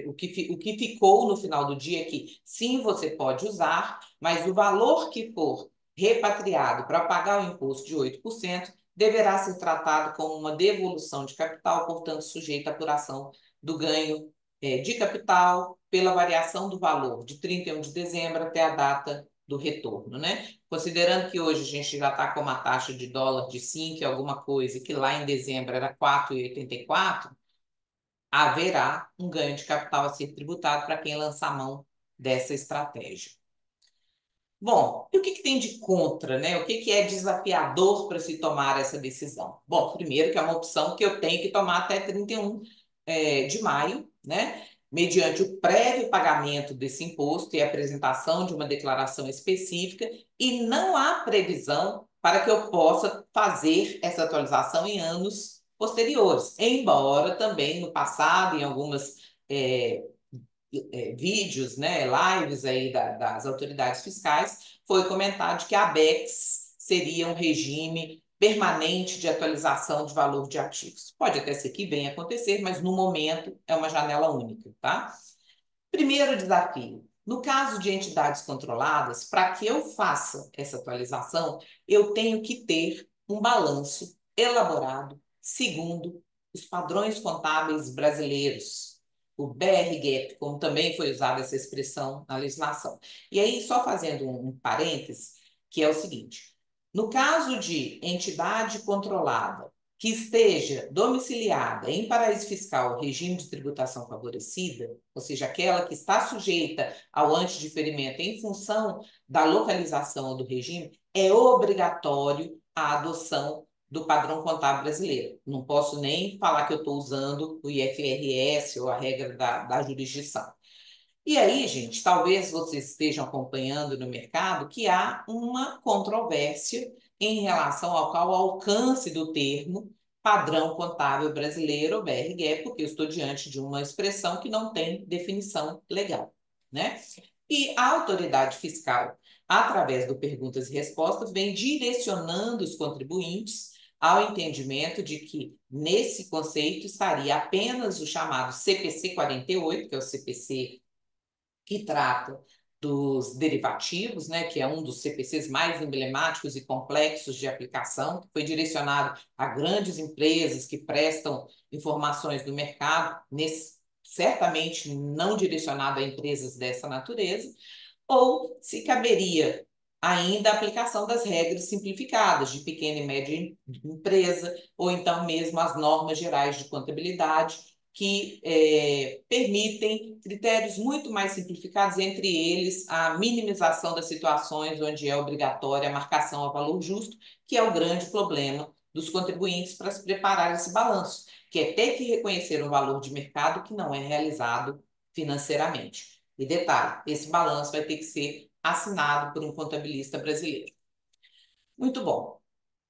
o que ficou no final do dia é que, sim, você pode usar, mas o valor que for repatriado para pagar o imposto de 8% deverá ser tratado como uma devolução de capital, portanto, sujeito à apuração do ganho de capital pela variação do valor de 31 de dezembro até a data do retorno, né? Considerando que hoje a gente já está com uma taxa de dólar de 5 e alguma coisa, que lá em dezembro era 4,84, haverá um ganho de capital a ser tributado para quem lançar a mão dessa estratégia. Bom, e o que tem de contra, né? O que é desafiador para se tomar essa decisão? Bom, primeiro que é uma opção que eu tenho que tomar até 31 de maio, né? Mediante o prévio pagamento desse imposto e a apresentação de uma declaração específica, e não há previsão para que eu possa fazer essa atualização em anos posteriores, embora também no passado, em algumas vídeos, né, lives aí das autoridades fiscais, foi comentado que a ABEX seria um regime permanente de atualização de valor de ativos. Pode até ser que venha acontecer, mas no momento é uma janela única, tá? Primeiro desafio. No caso de entidades controladas, para que eu faça essa atualização, eu tenho que ter um balanço elaborado segundo os padrões contábeis brasileiros, o BRGAP, como também foi usada essa expressão na legislação. E aí, só fazendo um parêntese, que é o seguinte: no caso de entidade controlada que esteja domiciliada em paraíso fiscal, regime de tributação favorecida, ou seja, aquela que está sujeita ao antidiferimento em função da localização do regime, é obrigatório a adoção do padrão contábil brasileiro. Não posso nem falar que eu estou usando o IFRS ou a regra da jurisdição. E aí, gente, talvez vocês estejam acompanhando no mercado que há uma controvérsia em relação ao alcance do termo padrão contábil brasileiro, ou BRGAP, porque eu estou diante de uma expressão que não tem definição legal, né? E a autoridade fiscal, através do perguntas e respostas, vem direcionando os contribuintes ao entendimento de que, nesse conceito, estaria apenas o chamado CPC 48, que é o CPC que trata dos derivativos, né, que é um dos CPCs mais emblemáticos e complexos de aplicação, que foi direcionado a grandes empresas que prestam informações do mercado, certamente não direcionado a empresas dessa natureza, ou se caberia ainda a aplicação das regras simplificadas de pequena e média empresa, ou então mesmo as normas gerais de contabilidade, que permitem critérios muito mais simplificados, entre eles a minimização das situações onde é obrigatória a marcação a valor justo, que é o grande problema dos contribuintes para se preparar esse balanço, que é ter que reconhecer um valor de mercado que não é realizado financeiramente. E detalhe, esse balanço vai ter que ser assinado por um contabilista brasileiro. Muito bom.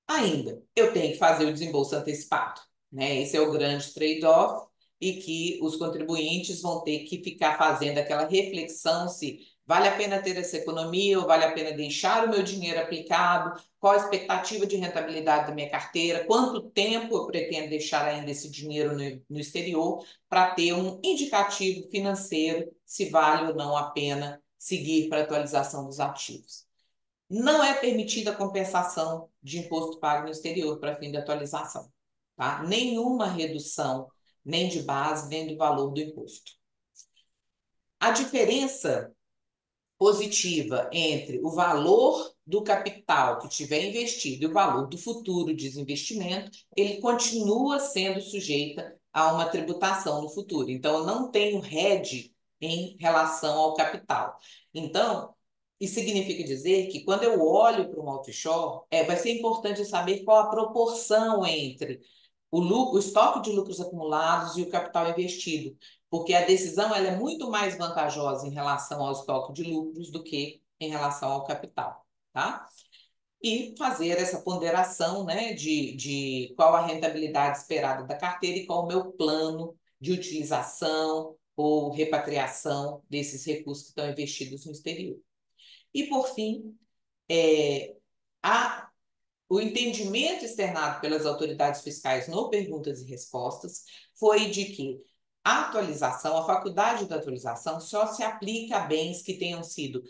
Ainda, eu tenho que fazer o desembolso antecipado, né? Esse é o grande trade-off, e que os contribuintes vão ter que ficar fazendo aquela reflexão se vale a pena ter essa economia ou vale a pena deixar o meu dinheiro aplicado, qual a expectativa de rentabilidade da minha carteira, quanto tempo eu pretendo deixar ainda esse dinheiro no exterior, para ter um indicativo financeiro se vale ou não a pena seguir para a atualização dos ativos. Não é permitida a compensação de imposto pago no exterior para fim de atualização, tá? Nenhuma redução, nem de base, nem do valor do imposto. A diferença positiva entre o valor do capital que tiver investido e o valor do futuro desinvestimento, ele continua sendo sujeita a uma tributação no futuro. Então, eu não tenho hedge em relação ao capital. Então, isso significa dizer que quando eu olho para um offshore, vai ser importante saber qual a proporção entre o estoque de lucros acumulados e o capital investido, porque a decisão ela é muito mais vantajosa em relação ao estoque de lucros do que em relação ao capital, tá? E fazer essa ponderação, né, de qual a rentabilidade esperada da carteira e qual o meu plano de utilização ou repatriação desses recursos que estão investidos no exterior. E, por fim, o entendimento externado pelas autoridades fiscais no Perguntas e Respostas foi de que a atualização, a faculdade da atualização, só se aplica a bens que tenham sido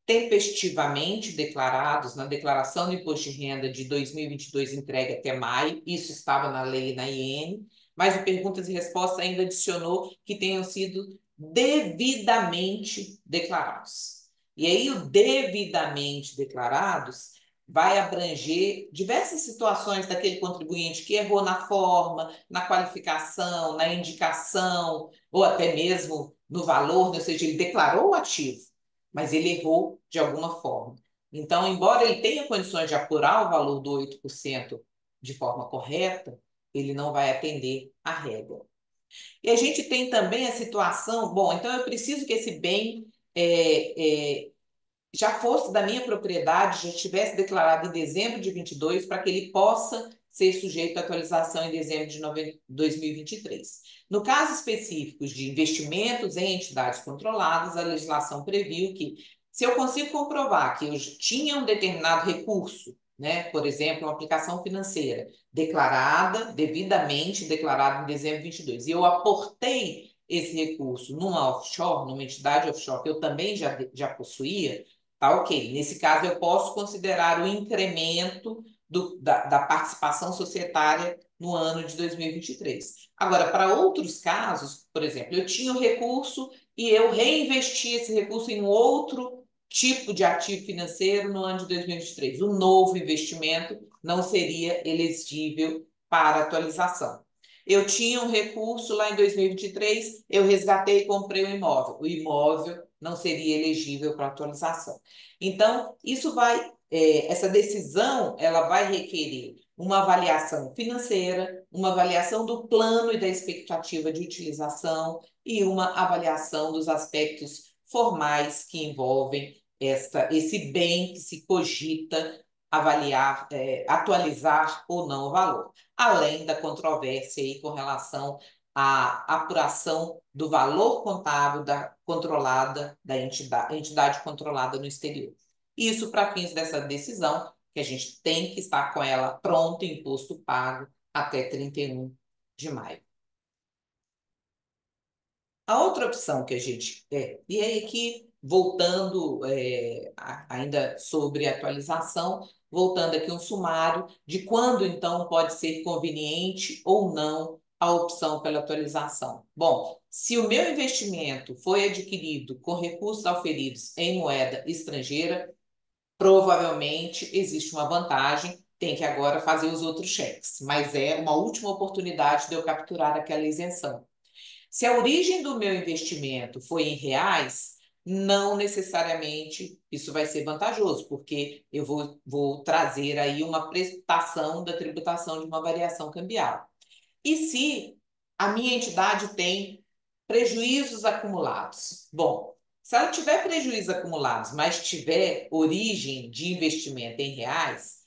tempestivamente declarados na declaração do imposto de renda de 2022 entregue até maio, isso estava na lei e na IN, mas o Perguntas e Respostas ainda adicionou que tenham sido devidamente declarados. E aí o devidamente declarados vai abranger diversas situações daquele contribuinte que errou na forma, na qualificação, na indicação, ou até mesmo no valor, ou seja, ele declarou o ativo, mas ele errou de alguma forma. Então, embora ele tenha condições de apurar o valor do 8% de forma correta, ele não vai atender à regra. E a gente tem também a situação, bom, então eu preciso que esse bem já fosse da minha propriedade, já estivesse declarado em dezembro de 22, para que ele possa ser sujeito à atualização em dezembro de 2023. No caso específico de investimentos em entidades controladas, a legislação previu que, se eu consigo comprovar que eu tinha um determinado recurso, né, por exemplo, uma aplicação financeira declarada, devidamente declarada em dezembro de 22, e eu aportei esse recurso numa offshore, numa entidade offshore que eu também já possuía, tá ok. Nesse caso, eu posso considerar o incremento da participação societária no ano de 2023. Agora, para outros casos, por exemplo, eu tinha o recurso e eu reinvesti esse recurso em um outro tipo de ativo financeiro no ano de 2023. O novo investimento não seria elegível para atualização. Eu tinha um recurso lá em 2023, eu resgatei e comprei um imóvel. O imóvel não seria elegível para atualização. Então, isso vai, essa decisão, ela vai requerer uma avaliação financeira, uma avaliação do plano e da expectativa de utilização e uma avaliação dos aspectos formais que envolvem esse bem que se cogita avaliar, atualizar ou não o valor, além da controvérsia aí com relação à apuração do valor contábil da entidade controlada no exterior. Isso para fins dessa decisão, que a gente tem que estar com ela pronta, imposto pago, até 31 de maio. A outra opção que a gente... e aí aqui, voltando ainda sobre atualização, voltando aqui um sumário de quando, então, pode ser conveniente ou não a opção pela atualização. Bom, se o meu investimento foi adquirido com recursos auferidos em moeda estrangeira, provavelmente existe uma vantagem, tem que agora fazer os outros cheques, mas é uma última oportunidade de eu capturar aquela isenção. Se a origem do meu investimento foi em reais, não necessariamente isso vai ser vantajoso, porque eu vou trazer aí uma prestação da tributação de uma variação cambial. E se a minha entidade tem prejuízos acumulados? Bom, se ela tiver prejuízos acumulados, mas tiver origem de investimento em reais,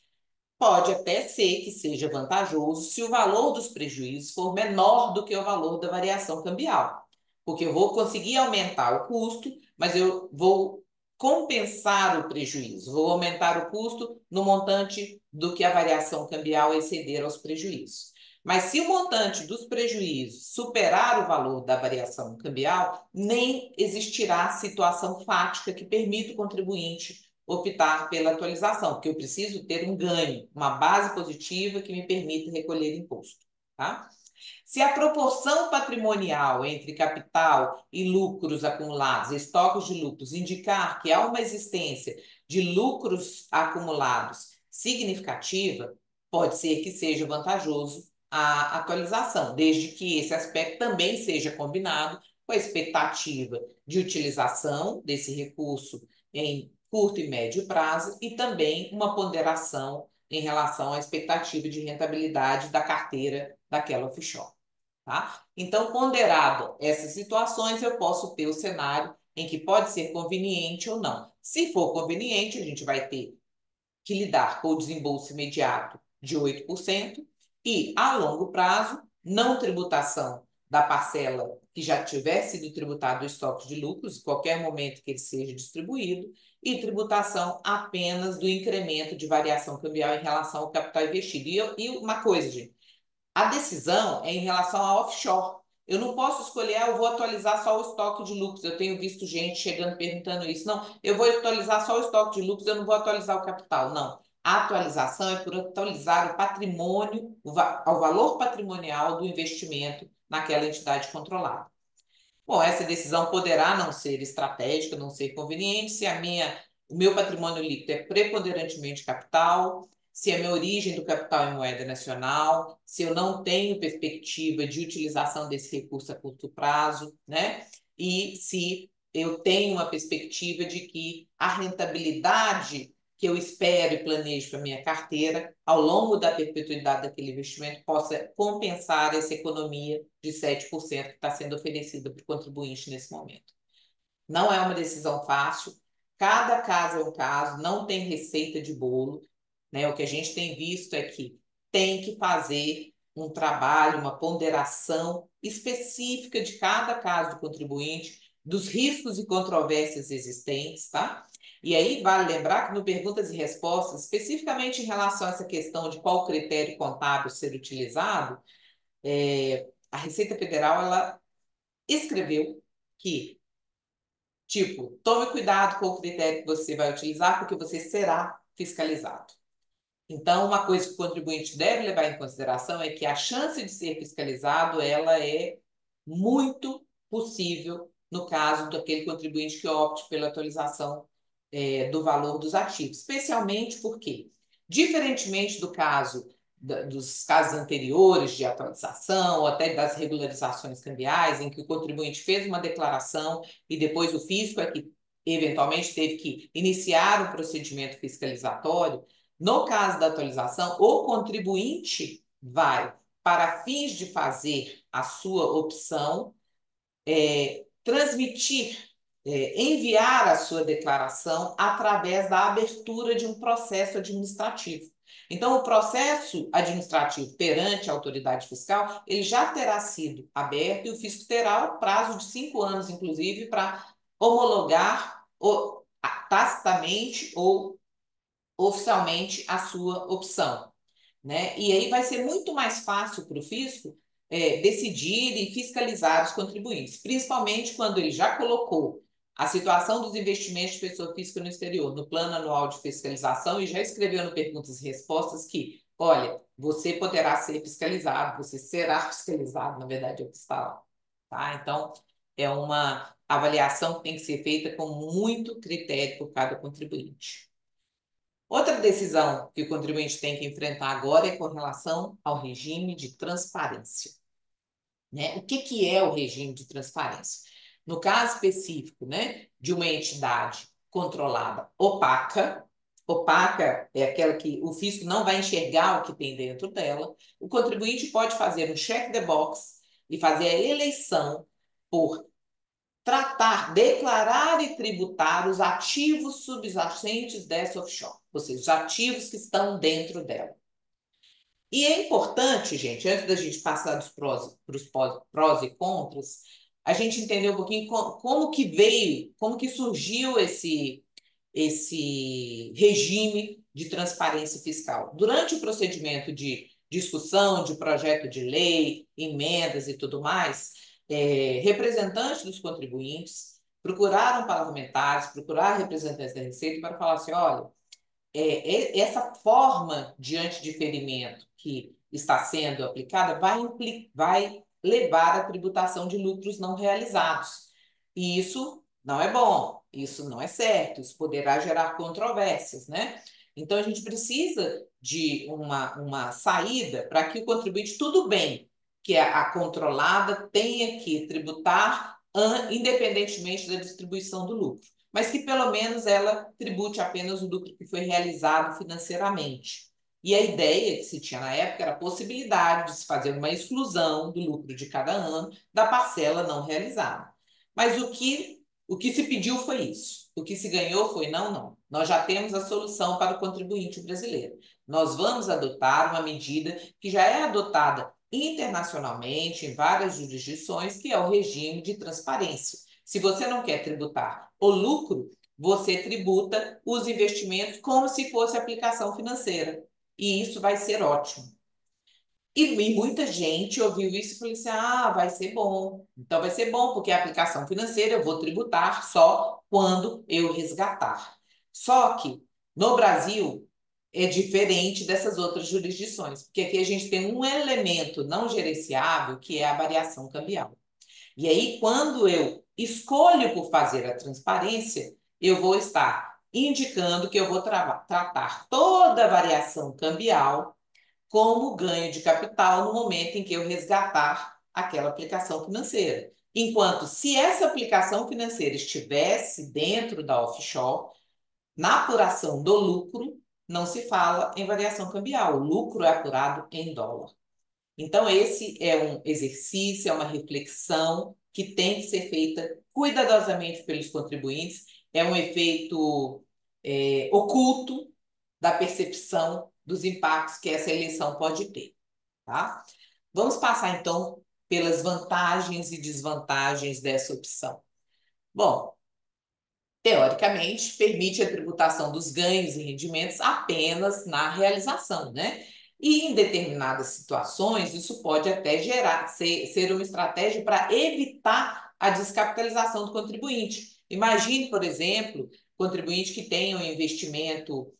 pode até ser que seja vantajoso se o valor dos prejuízos for menor do que o valor da variação cambial, porque eu vou conseguir aumentar o custo, mas eu vou compensar o prejuízo, vou aumentar o custo no montante do que a variação cambial exceder aos prejuízos. Mas se o montante dos prejuízos superar o valor da variação cambial, nem existirá situação fática que permita o contribuinte optar pela atualização, porque eu preciso ter um ganho, uma base positiva que me permita recolher imposto, tá? Se a proporção patrimonial entre capital e lucros acumulados, estoques de lucros, indicar que há uma existência de lucros acumulados significativa, pode ser que seja vantajoso a atualização, desde que esse aspecto também seja combinado com a expectativa de utilização desse recurso em curto e médio prazo e também uma ponderação em relação à expectativa de rentabilidade da carteira daquela offshore. Tá? Então, ponderado essas situações, eu posso ter o cenário em que pode ser conveniente ou não. Se for conveniente, a gente vai ter que lidar com o desembolso imediato de 8% e, a longo prazo, não tributação da parcela que já tiver sido tributado do estoque de lucros, em qualquer momento que ele seja distribuído, e tributação apenas do incremento de variação cambial em relação ao capital investido. E uma coisa, gente, a decisão é em relação a offshore. Eu não posso escolher, eu vou atualizar só o estoque de lucros. Eu tenho visto gente chegando perguntando isso. Não, eu vou atualizar só o estoque de lucros, eu não vou atualizar o capital. Não. A atualização é por atualizar o patrimônio, ao valor patrimonial do investimento naquela entidade controlada. Bom, essa decisão poderá não ser estratégica, não ser conveniente, se o meu patrimônio líquido é preponderantemente capital, se a minha origem do capital é moeda nacional, se eu não tenho perspectiva de utilização desse recurso a curto prazo, né? E se eu tenho uma perspectiva de que a rentabilidade que eu espero e planejo para a minha carteira, ao longo da perpetuidade daquele investimento, possa compensar essa economia de 7% que está sendo oferecida para o contribuinte nesse momento. Não é uma decisão fácil, cada caso é um caso, não tem receita de bolo, né? O que a gente tem visto é que tem que fazer um trabalho, uma ponderação específica de cada caso do contribuinte, dos riscos e controvérsias existentes, tá? E aí vale lembrar que no Perguntas e Respostas, especificamente em relação a essa questão de qual critério contábil ser utilizado, a Receita Federal ela escreveu que, tipo, tome cuidado com o critério que você vai utilizar, porque você será fiscalizado. Então, uma coisa que o contribuinte deve levar em consideração é que a chance de ser fiscalizado ela é muito possível no caso daquele contribuinte que opte pela atualização do valor dos ativos, especialmente porque, diferentemente do caso dos casos anteriores de atualização ou até das regularizações cambiais, em que o contribuinte fez uma declaração e depois o fisco é que eventualmente teve que iniciar um procedimento fiscalizatório, no caso da atualização, o contribuinte vai, para fins de fazer a sua opção, transmitir, enviar a sua declaração através da abertura de um processo administrativo. Então, o processo administrativo perante a autoridade fiscal, ele já terá sido aberto e o fisco terá o prazo de 5 anos, inclusive, para homologar tacitamente ou oficialmente a sua opção, né? E aí vai ser muito mais fácil para o fisco decidir e fiscalizar os contribuintes, principalmente quando ele já colocou a situação dos investimentos de pessoa física no exterior no plano anual de fiscalização e já escreveu no Perguntas e Respostas que, olha, você poderá ser fiscalizado, você será fiscalizado, na verdade é o que está lá, tá? Então, é uma avaliação que tem que ser feita com muito critério por cada contribuinte. Outra decisão que o contribuinte tem que enfrentar agora é com relação ao regime de transparência, né? O que é o regime de transparência? No caso específico, né, de uma entidade controlada opaca é aquela que o fisco não vai enxergar o que tem dentro dela, o contribuinte pode fazer um check the box e fazer a eleição por tratar, declarar e tributar os ativos subjacentes dessa offshore, ou seja, os ativos que estão dentro dela. E é importante, gente, antes da gente passar para os prós e contras, a gente entender um pouquinho como que veio, como que surgiu esse regime de transparência fiscal. Durante o procedimento de discussão de projeto de lei, emendas e tudo mais, representantes dos contribuintes procuraram parlamentares, procuraram representantes da Receita para falar assim, olha, essa forma de antidiferimento que está sendo aplicada vai levar à tributação de lucros não realizados. E isso não é bom, isso não é certo, isso poderá gerar controvérsias, né? Então, a gente precisa de uma saída para que o contribuinte, tudo bem, que a controlada tenha que tributar independentemente da distribuição do lucro, mas que pelo menos ela tribute apenas o lucro que foi realizado financeiramente. E a ideia que se tinha na época era a possibilidade de se fazer uma exclusão do lucro de cada ano da parcela não realizada. Mas o que se pediu foi isso. O que se ganhou foi não. Nós já temos a solução para o contribuinte brasileiro. Nós vamos adotar uma medida que já é adotada internacionalmente em várias jurisdições, que é o regime de transparência. Se você não quer tributar o lucro, você tributa os investimentos como se fosse aplicação financeira. E isso vai ser ótimo. E muita gente ouviu isso e falou assim: ah, vai ser bom. Então vai ser bom, porque a aplicação financeira eu vou tributar só quando eu resgatar. Só que no Brasil é diferente dessas outras jurisdições, porque aqui a gente tem um elemento não gerenciável, que é a variação cambial. E aí, quando eu escolho por fazer a transparência, eu vou estar indicando que eu vou tratar toda a variação cambial como ganho de capital no momento em que eu resgatar aquela aplicação financeira. Enquanto, se essa aplicação financeira estivesse dentro da offshore, na apuração do lucro, não se fala em variação cambial. O lucro é apurado em dólar. Então, esse é um exercício, é uma reflexão que tem que ser feita cuidadosamente pelos contribuintes. É um efeito oculto da percepção dos impactos que essa eleição pode ter. Tá? Vamos passar, então, pelas vantagens e desvantagens dessa opção. Bom, teoricamente, permite a tributação dos ganhos e rendimentos apenas na realização, né? E em determinadas situações, isso pode até ser uma estratégia para evitar a descapitalização do contribuinte. Imagine, por exemplo, contribuinte que tenha um investimento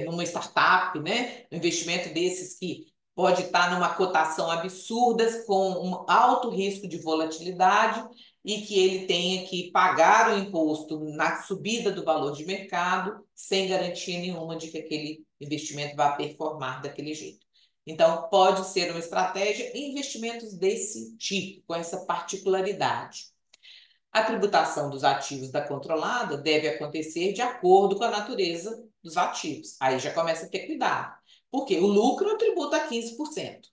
numa startup, né? Um investimento desses que pode estar numa cotação absurda, com um alto risco de volatilidade, e que ele tenha que pagar o imposto na subida do valor de mercado, sem garantia nenhuma de que aquele investimento vai performar daquele jeito. Então, pode ser uma estratégia em investimentos desse tipo, com essa particularidade. A tributação dos ativos da controlada deve acontecer de acordo com a natureza dos ativos. Aí já começa a ter cuidado, porque o lucro eu tributo a 15%.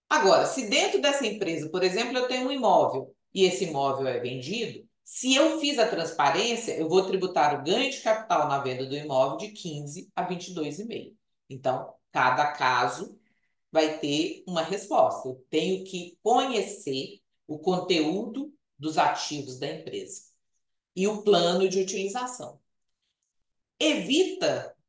Agora, se dentro dessa empresa, por exemplo, eu tenho um imóvel e esse imóvel é vendido, se eu fiz a transparência, eu vou tributar o ganho de capital na venda do imóvel de 15 a 22,5. Então, cada caso vai ter uma resposta. Eu tenho que conhecer o conteúdo dos ativos da empresa e o plano de utilização.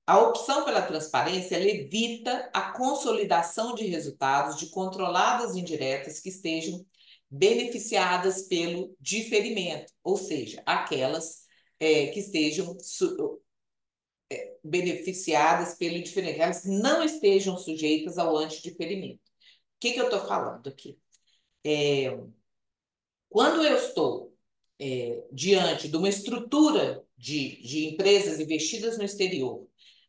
A opção pela transparência, ela evita a consolidação de resultados de controladas indiretas que estejam beneficiadas pelo diferimento, ou seja, aquelas que estejam beneficiadas pelo diferimento, elas não estejam sujeitas ao antidiferimento. O que eu estou falando aqui? Quando eu estou diante de uma estrutura de empresas investidas no exterior,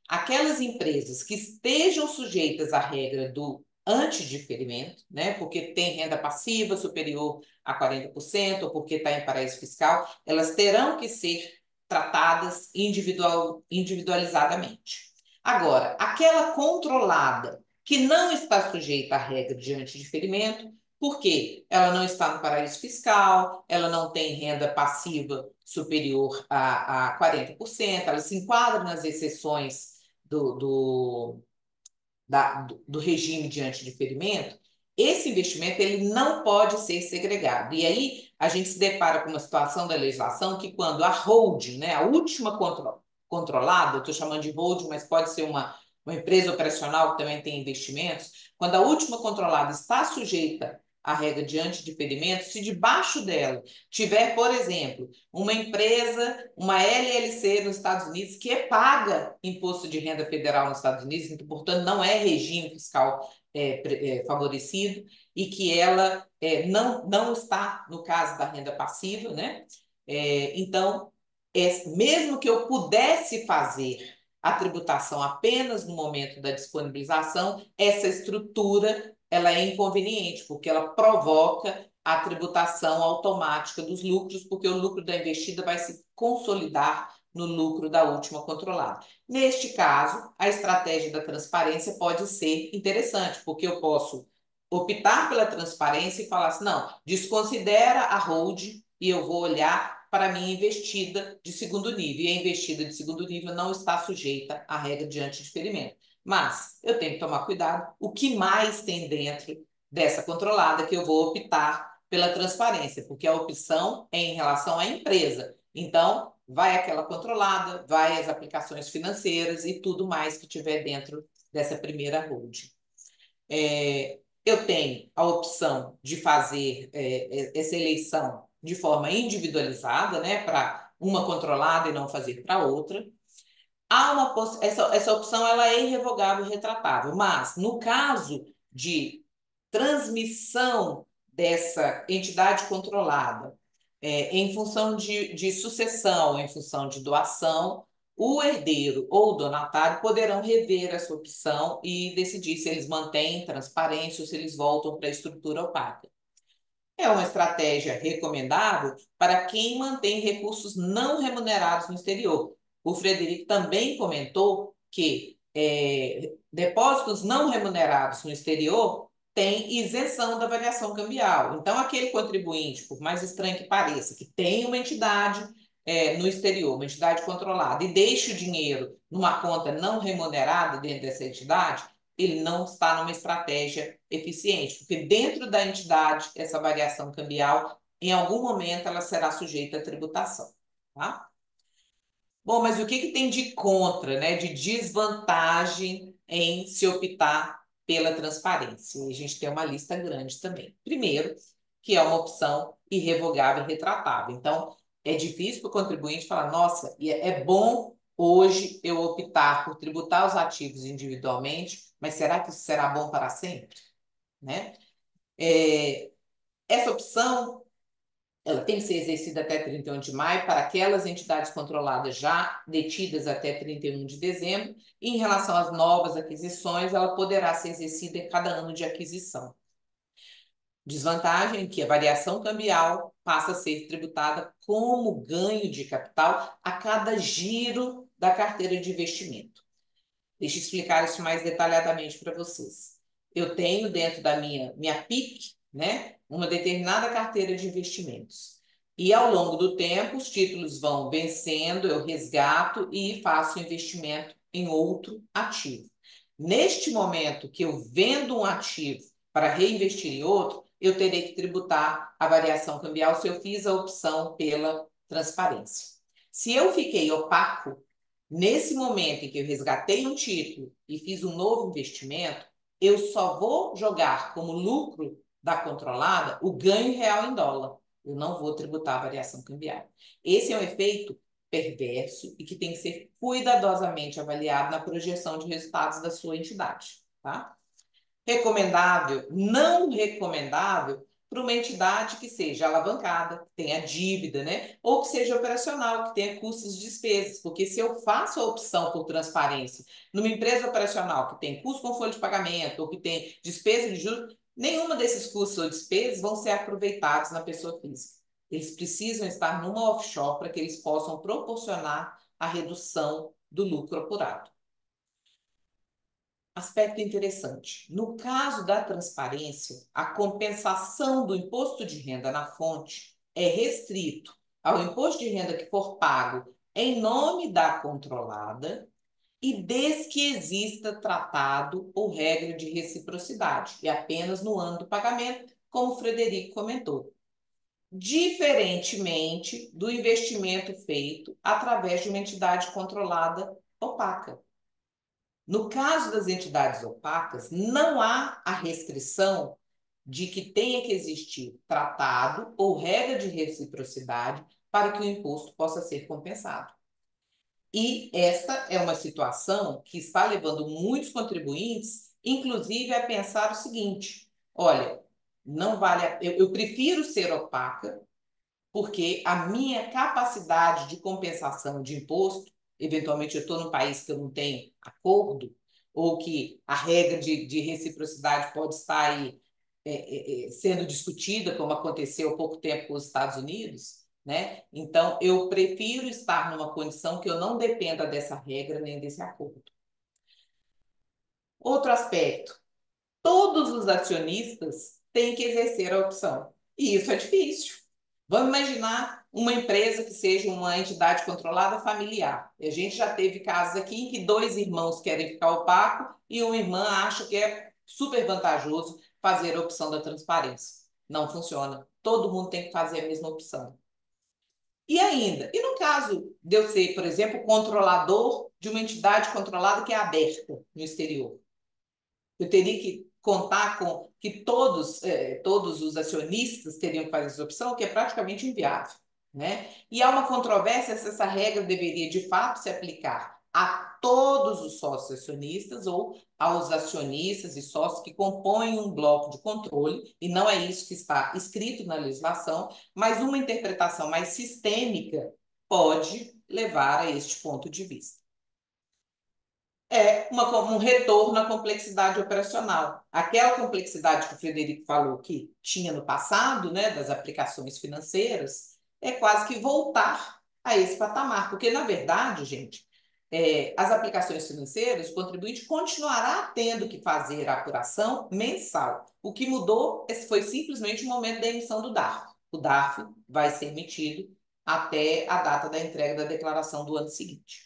aquelas empresas que estejam sujeitas à regra do antidiferimento, né, porque tem renda passiva superior a 40%, ou porque está em paraíso fiscal, elas terão que ser tratadas individualizadamente. Agora, aquela controlada que não está sujeita à regra de antidiferimento, porque ela não está no paraíso fiscal, ela não tem renda passiva superior a 40%, ela se enquadra nas exceções do regime de antidiferimento. Esse investimento ele não pode ser segregado. E aí a gente se depara com uma situação da legislação que quando a holding, né, a última controlada, eu estou chamando de holding, mas pode ser uma empresa operacional que também tem investimentos, quando a última controlada está sujeita à regra de antidiferimento, se debaixo dela tiver, por exemplo, uma empresa, uma LLC nos Estados Unidos que paga imposto de renda federal nos Estados Unidos, então, portanto, não é regime fiscal favorecido, e que ela não está no caso da renda passiva, né? Então, mesmo que eu pudesse fazer a tributação apenas no momento da disponibilização, essa estrutura ela é inconveniente, porque ela provoca a tributação automática dos lucros, porque o lucro da investida vai se consolidar no lucro da última controlada. Neste caso, a estratégia da transparência pode ser interessante, porque eu posso optar pela transparência e falar assim, não, desconsidera a holding e eu vou olhar para a minha investida de segundo nível. E a investida de segundo nível não está sujeita à regra de antidiferimento. Mas eu tenho que tomar cuidado o que mais tem dentro dessa controlada que eu vou optar pela transparência, porque a opção é em relação à empresa. Então, vai aquela controlada, vai as aplicações financeiras e tudo mais que tiver dentro dessa primeira holding. eu tenho a opção de fazer essa eleição de forma individualizada, né, para uma controlada e não fazer para outra. Essa opção ela é irrevogável e retratável, mas no caso de transmissão dessa entidade controlada em função de sucessão, em função de doação, o herdeiro ou o donatário poderão rever essa opção e decidir se eles mantêm transparência ou se eles voltam para a estrutura opaca. É uma estratégia recomendável para quem mantém recursos não remunerados no exterior. O Frederico também comentou que depósitos não remunerados no exterior têm isenção da variação cambial. Então, aquele contribuinte, por mais estranho que pareça, que tem uma entidade no exterior, uma entidade controlada, e deixa o dinheiro numa conta não remunerada dentro dessa entidade, ele não está numa estratégia eficiente, porque dentro da entidade, essa variação cambial, em algum momento, ela será sujeita à tributação. Tá? Bom, mas o que tem de contra, né, de desvantagem em se optar pela transparência? E a gente tem uma lista grande também. Primeiro, que é uma opção irrevogável e retratável. Então, é difícil para o contribuinte falar, nossa, é bom hoje eu optar por tributar os ativos individualmente, mas será que isso será bom para sempre? Né? Essa opção ela tem que ser exercida até 31 de maio para aquelas entidades controladas já detidas até 31 de dezembro. E em relação às novas aquisições, ela poderá ser exercida em cada ano de aquisição. Desvantagem que a variação cambial passa a ser tributada como ganho de capital a cada giro da carteira de investimento. Deixa eu explicar isso mais detalhadamente para vocês. Eu tenho dentro da minha PIC, né, uma determinada carteira de investimentos. E ao longo do tempo, os títulos vão vencendo, eu resgato e faço investimento em outro ativo. Neste momento que eu vendo um ativo para reinvestir em outro, eu terei que tributar a variação cambial se eu fiz a opção pela transparência. Se eu fiquei opaco, nesse momento em que eu resgatei um título e fiz um novo investimento, eu só vou jogar como lucro da controlada o ganho real em dólar. Eu não vou tributar a variação cambial. Esse é um efeito perverso e que tem que ser cuidadosamente avaliado na projeção de resultados da sua entidade. Tá? Recomendável, não recomendável para uma entidade que seja alavancada, que tenha dívida, né? Ou que seja operacional, que tenha custos e despesas. Porque se eu faço a opção por transparência numa empresa operacional que tem custo com folha de pagamento ou que tem despesa de juros, nenhuma desses custos ou despesas vão ser aproveitados na pessoa física. Eles precisam estar numa offshore para que eles possam proporcionar a redução do lucro apurado. Aspecto interessante. No caso da transparência, a compensação do imposto de renda na fonte é restrito ao imposto de renda que for pago em nome da controlada e desde que exista tratado ou regra de reciprocidade, e apenas no ano do pagamento, como o Frederico comentou. Diferentemente do investimento feito através de uma entidade controlada opaca. No caso das entidades opacas, não há a restrição de que tenha que existir tratado ou regra de reciprocidade para que o imposto possa ser compensado. E esta é uma situação que está levando muitos contribuintes, inclusive, a pensar o seguinte: olha, não vale, eu prefiro ser opaca, porque a minha capacidade de compensação de imposto, eventualmente eu estou num país que eu não tenho acordo, ou que a regra de reciprocidade pode estar aí sendo discutida, como aconteceu há pouco tempo com os Estados Unidos, né? Então, eu prefiro estar numa condição que eu não dependa dessa regra nem desse acordo. Outro aspecto, todos os acionistas têm que exercer a opção, e isso é difícil. Vamos imaginar uma empresa que seja uma entidade controlada familiar. E a gente já teve casos aqui em que 2 irmãos querem ficar opaco e uma irmã acha que é super vantajoso fazer a opção da transparência. Não funciona. Todo mundo tem que fazer a mesma opção. E ainda, e no caso de eu ser, por exemplo, controlador de uma entidade controlada que é aberta no exterior? Eu teria que contar com que todos os acionistas teriam que fazer essa opção, que é praticamente inviável, né? E há uma controvérsia se essa regra deveria, de fato, se aplicar a todos os sócios acionistas ou aos acionistas e sócios que compõem um bloco de controle, e não é isso que está escrito na legislação, mas uma interpretação mais sistêmica pode levar a este ponto de vista. É um retorno à complexidade operacional. Aquela complexidade que o Frederico falou que tinha no passado, né, das aplicações financeiras, é quase que voltar a esse patamar, porque, na verdade, gente, as aplicações financeiras, o contribuinte continuará tendo que fazer a apuração mensal. O que mudou foi simplesmente o momento da emissão do DARF. O DARF vai ser emitido até a data da entrega da declaração do ano seguinte.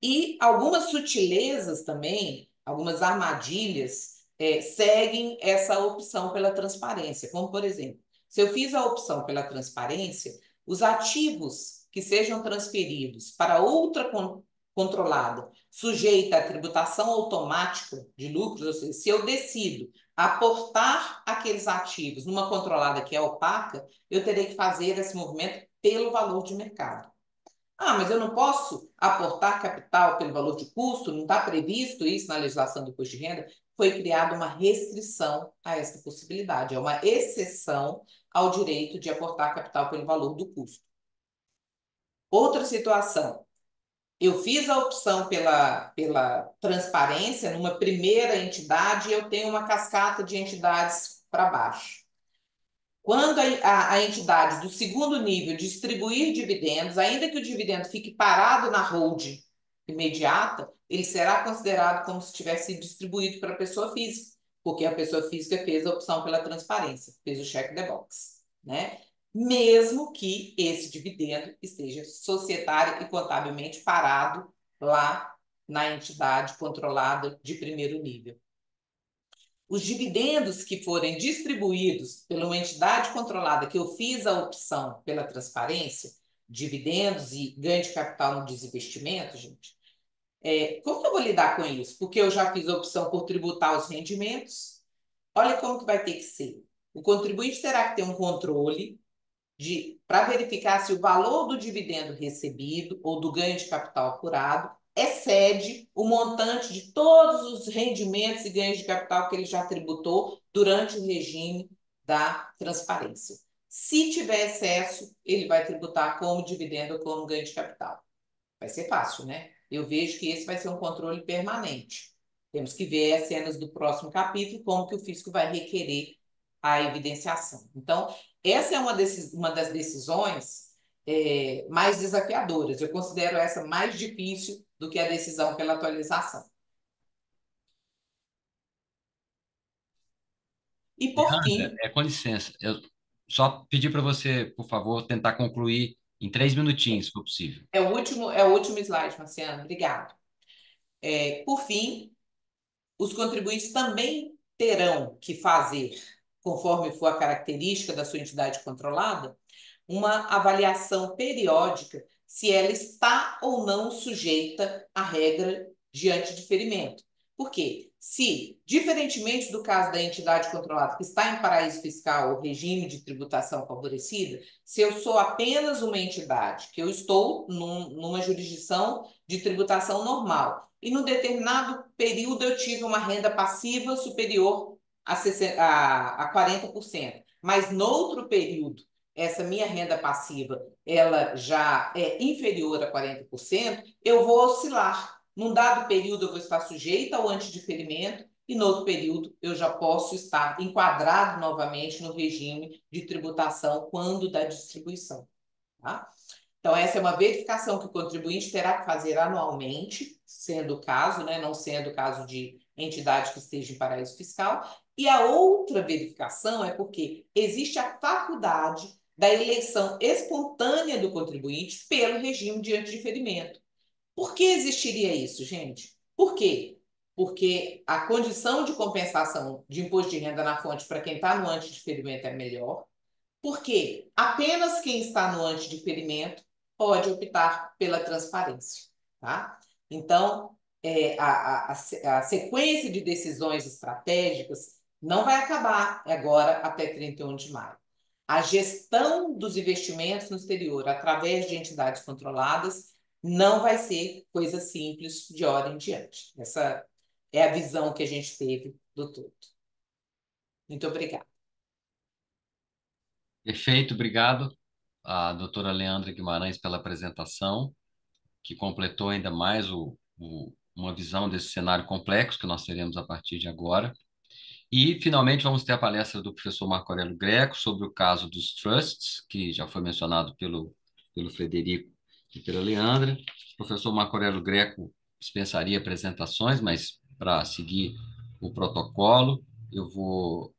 E algumas sutilezas também, algumas armadilhas, seguem essa opção pela transparência. Como, por exemplo, se eu fiz a opção pela transparência, os ativos que sejam transferidos para outra controlada, sujeita à tributação automática de lucros, ou seja, se eu decido aportar aqueles ativos numa controlada que é opaca, eu terei que fazer esse movimento pelo valor de mercado. Ah, mas eu não posso aportar capital pelo valor de custo? Não está previsto isso na legislação do imposto de renda? Foi criada uma restrição a essa possibilidade, é uma exceção ao direito de aportar capital pelo valor do custo. Outra situação, eu fiz a opção pela transparência numa primeira entidade e eu tenho uma cascata de entidades para baixo. Quando a entidade do segundo nível distribuir dividendos, ainda que o dividendo fique parado na holding imediata, ele será considerado como se tivesse sido distribuído para a pessoa física, porque a pessoa física fez a opção pela transparência, fez o check the box, né? Mesmo que esse dividendo esteja societário e contabilmente parado lá na entidade controlada de primeiro nível. Os dividendos que forem distribuídos pela uma entidade controlada que eu fiz a opção pela transparência, dividendos e ganho de capital no desinvestimento, gente, como que eu vou lidar com isso? Porque eu já fiz a opção por tributar os rendimentos. Olha como que vai ter que ser. O contribuinte terá que ter um controle para verificar se o valor do dividendo recebido ou do ganho de capital apurado excede o montante de todos os rendimentos e ganhos de capital que ele já tributou durante o regime da transparência. Se tiver excesso, ele vai tributar como dividendo ou como ganho de capital. Vai ser fácil, né? Eu vejo que esse vai ser um controle permanente. Temos que ver as cenas do próximo capítulo, como que o fisco vai requerer a evidenciação. Então, essa é uma das decisões mais desafiadoras. Eu considero essa mais difícil do que a decisão pela atualização. E, por fim... Com licença, eu só pedir para você, por favor, tentar concluir em 3 minutinhos, se for possível. É o último slide, Marciano. Obrigado. Por fim, os contribuintes também terão que fazer, conforme for a característica da sua entidade controlada, uma avaliação periódica se ela está ou não sujeita à regra de antidiferimento. Por quê? Se, diferentemente do caso da entidade controlada que está em paraíso fiscal ou regime de tributação favorecida, se eu sou apenas uma entidade, que eu estou numa jurisdição de tributação normal, e num determinado período eu tive uma renda passiva superior a 40%, mas noutro período essa minha renda passiva ela já é inferior a 40%, eu vou oscilar. Num dado período eu vou estar sujeita ao antidiferimento e no outro período eu já posso estar enquadrado novamente no regime de tributação quando da distribuição. Tá? Então, essa é uma verificação que o contribuinte terá que fazer anualmente, sendo o caso, né, não sendo o caso de entidade que esteja em paraíso fiscal. E a outra verificação é porque existe a faculdade da eleição espontânea do contribuinte pelo regime de antidiferimento. Por que existiria isso, gente? Por quê? Porque a condição de compensação de imposto de renda na fonte para quem está no antidiferimento é melhor. Porque apenas quem está no antidiferimento pode optar pela transparência. Tá? Então, a sequência de decisões estratégicas não vai acabar agora até 31 de maio. A gestão dos investimentos no exterior através de entidades controladas não vai ser coisa simples de hora em diante. Essa é a visão que a gente teve do todo. Muito obrigada. Perfeito, obrigado à doutora Leandra Guimarães pela apresentação, que completou ainda mais uma visão desse cenário complexo que nós teremos a partir de agora. E, finalmente, vamos ter a palestra do professor Marco Aurélio Greco sobre o caso dos trusts, que já foi mencionado pelo Frederico e pela Leandra. O professor Marco Aurélio Greco dispensaria apresentações, mas para seguir o protocolo, eu vou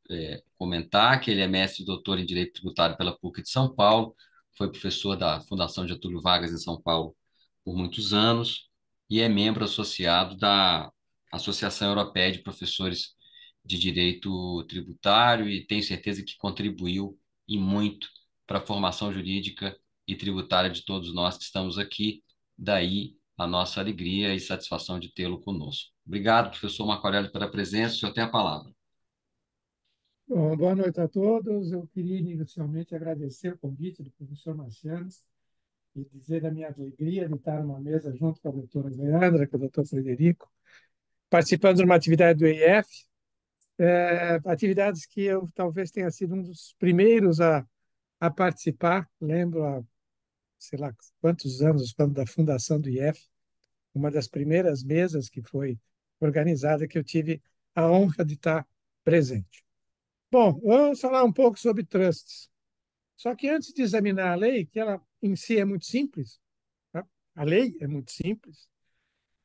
comentar que ele é mestre e doutor em Direito Tributário pela PUC de São Paulo, foi professor da Fundação Getúlio Vargas em São Paulo por muitos anos e é membro associado da Associação Europeia de Professores de Direito Tributário e tenho certeza que contribuiu e muito para a formação jurídica e tributária de todos nós que estamos aqui. Daí a nossa alegria e satisfação de tê-lo conosco. Obrigado, professor Marco Aurélio, pela presença. O senhor tem a palavra. Bom, boa noite a todos. Eu queria inicialmente agradecer o convite do professor Marciano e dizer da minha alegria de estar numa mesa junto com a doutora Leandra, com o doutor Frederico, participando de uma atividade do EIF, atividades que eu talvez tenha sido um dos primeiros a participar. Lembro há, sei lá, quantos anos, quando da fundação do IF, uma das primeiras mesas que foi organizada, que eu tive a honra de estar presente. Bom, vamos falar um pouco sobre trusts. Só que antes de examinar a lei, que ela em si é muito simples, tá? A lei é muito simples,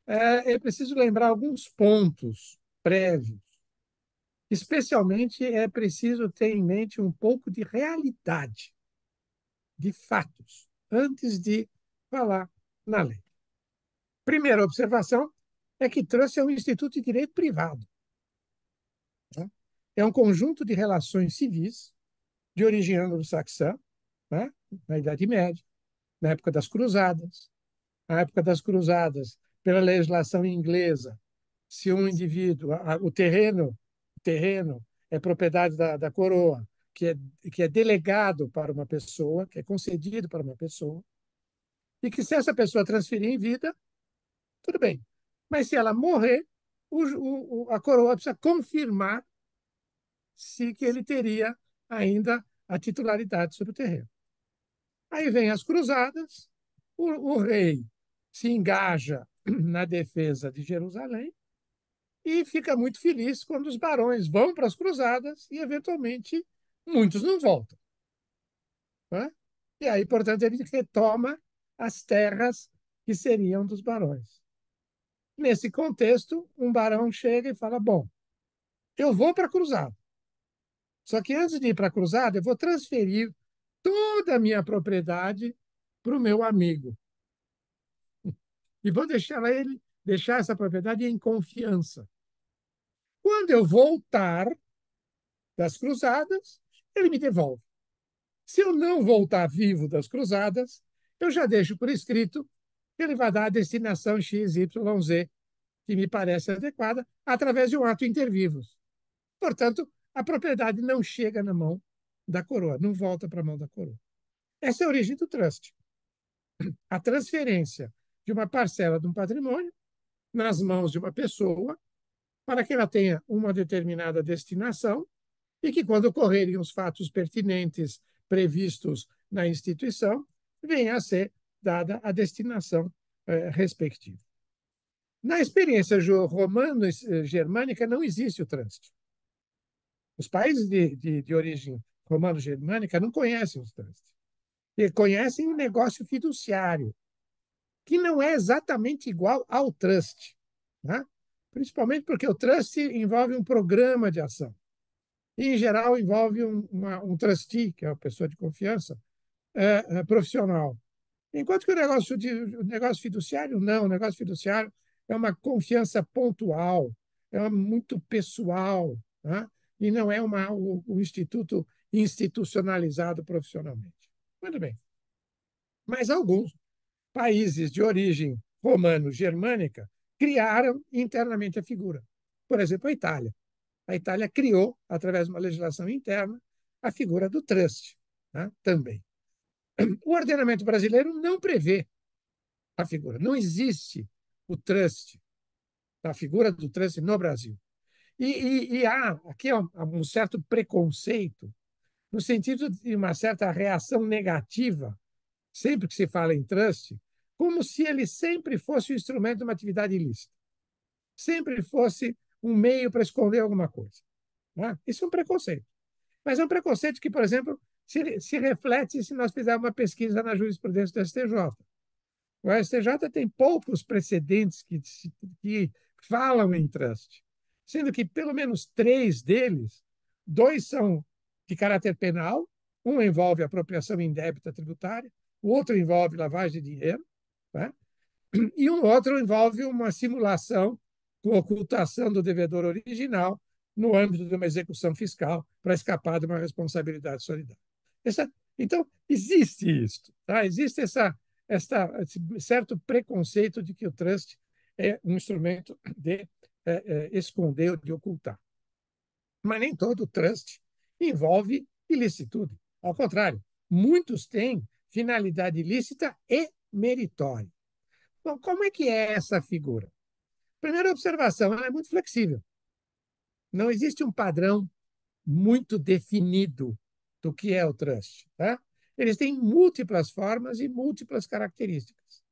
é preciso lembrar alguns pontos prévios. Especialmente é preciso ter em mente um pouco de realidade, de fatos, antes de falar na lei. Primeira observação é que trust é um instituto de direito privado. Né? É um conjunto de relações civis de origem anglo-saxã, né? Na Idade Média, na época das Cruzadas. Na época das Cruzadas, pela legislação inglesa, se um indivíduo, o terreno é propriedade da coroa, que é delegado para uma pessoa, que é concedido para uma pessoa, e que se essa pessoa transferir em vida, tudo bem. Mas se ela morrer, a coroa precisa confirmar se que ele teria ainda a titularidade sobre o terreno. Aí vem as cruzadas, o rei se engaja na defesa de Jerusalém e fica muito feliz quando os barões vão para as cruzadas e, eventualmente, muitos não voltam. Né? E aí, portanto, ele retoma as terras que seriam dos barões. Nesse contexto, um barão chega e fala: bom, eu vou para a cruzada. Só que antes de ir para a cruzada, eu vou transferir toda a minha propriedade para o meu amigo. E vou deixar essa propriedade em confiança. Quando eu voltar das cruzadas, ele me devolve. Se eu não voltar vivo das cruzadas, eu já deixo por escrito que ele vai dar a destinação XYZ, que me parece adequada, através de um ato inter vivos. Portanto, a propriedade não chega na mão da coroa, não volta para a mão da coroa. Essa é a origem do trust. A transferência de uma parcela de um patrimônio nas mãos de uma pessoa para que ela tenha uma determinada destinação e que, quando ocorrerem os fatos pertinentes previstos na instituição, venha a ser dada a destinação respectiva. Na experiência romano-germânica não existe o trânsito. Os países de origem romano-germânica não conhecem os trânsitos. E conhecem o negócio fiduciário, que não é exatamente igual ao trust. Né? Principalmente porque o trust envolve um programa de ação. E, em geral, envolve um trustee, que é uma pessoa de confiança, profissional. Enquanto que o negócio fiduciário, não. O negócio fiduciário é uma confiança pontual, é muito pessoal, né? E não é um instituto institucionalizado profissionalmente. Muito bem. Mas alguns países de origem romano-germânica criaram internamente a figura. Por exemplo, a Itália. A Itália criou, através de uma legislação interna, a figura do trust, né, também. O ordenamento brasileiro não prevê a figura. Não existe o trust, a figura do trust no Brasil. E há aqui um certo preconceito, no sentido de uma certa reação negativa, sempre que se fala em trust, como se ele sempre fosse o instrumento de uma atividade ilícita, sempre fosse um meio para esconder alguma coisa. Né? Isso é um preconceito. Mas é um preconceito que, por exemplo, se reflete se nós fizermos uma pesquisa na jurisprudência do STJ. O STJ tem poucos precedentes que falam em trust, sendo que pelo menos 3 deles, 2 são de caráter penal, um envolve apropriação indébita tributária, o outro envolve lavagem de dinheiro, né? E um outro envolve uma simulação com ocultação do devedor original no âmbito de uma execução fiscal para escapar de uma responsabilidade solidária. Então, existe isso. Tá? Existe esse certo preconceito de que o trust é um instrumento de esconder ou de ocultar. Mas nem todo trust envolve ilicitude. Ao contrário, muitos têm finalidade ilícita e meritória. Bom, como é que é essa figura? Primeira observação, ela é muito flexível. Não existe um padrão muito definido do que é o trust. Tá? Eles têm múltiplas formas e múltiplas características.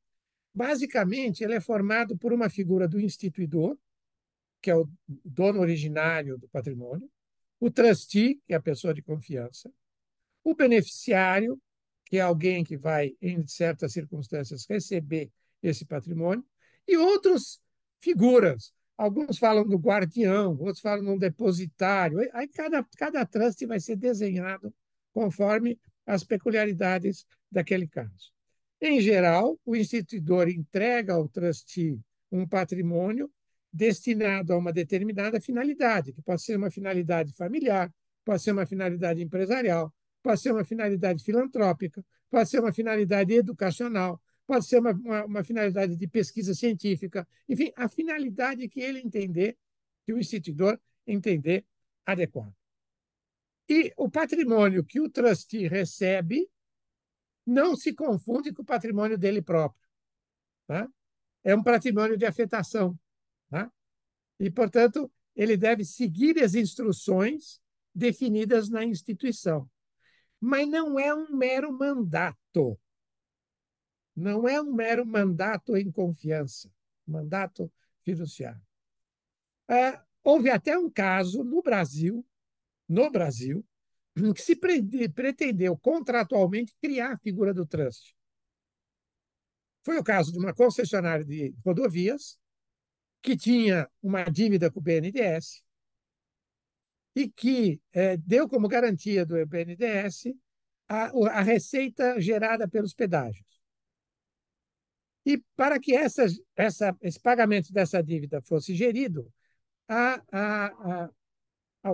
Basicamente, ele é formado por uma figura do instituidor, que é o dono originário do patrimônio, o trustee, que é a pessoa de confiança, o beneficiário, que é alguém que vai, em certas circunstâncias, receber esse patrimônio, e outras figuras. Alguns falam do guardião, outros falam do depositário. Aí cada trust vai ser desenhado conforme as peculiaridades daquele caso. Em geral, o instituidor entrega ao trustee um patrimônio destinado a uma determinada finalidade, que pode ser uma finalidade familiar, pode ser uma finalidade empresarial, pode ser uma finalidade filantrópica, pode ser uma finalidade educacional, pode ser uma finalidade de pesquisa científica, enfim, a finalidade que ele entender, que o instituidor entender adequado. E o patrimônio que o trustee recebe não se confunde com o patrimônio dele próprio. Tá? É um patrimônio de afetação. Tá? E, portanto, ele deve seguir as instruções definidas na instituição. Mas não é um mero mandato. Não é um mero mandato em confiança, mandato fiduciário. Houve até um caso no Brasil, que se pretendeu contratualmente criar a figura do trust. Foi o caso de uma concessionária de rodovias que tinha uma dívida com o BNDES e que deu como garantia do BNDES a receita gerada pelos pedágios. E para que esse pagamento dessa dívida fosse gerido,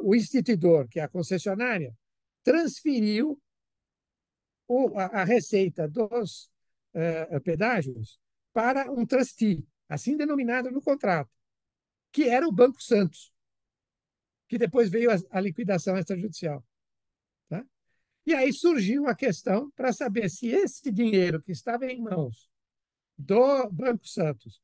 o instituidor, que é a concessionária, transferiu a receita dos pedágios para um trustee, assim denominado no contrato, que era o Banco Santos, que depois veio a liquidação extrajudicial. Tá? E aí surgiu a questão para saber se esse dinheiro que estava em mãos do Banco Santos,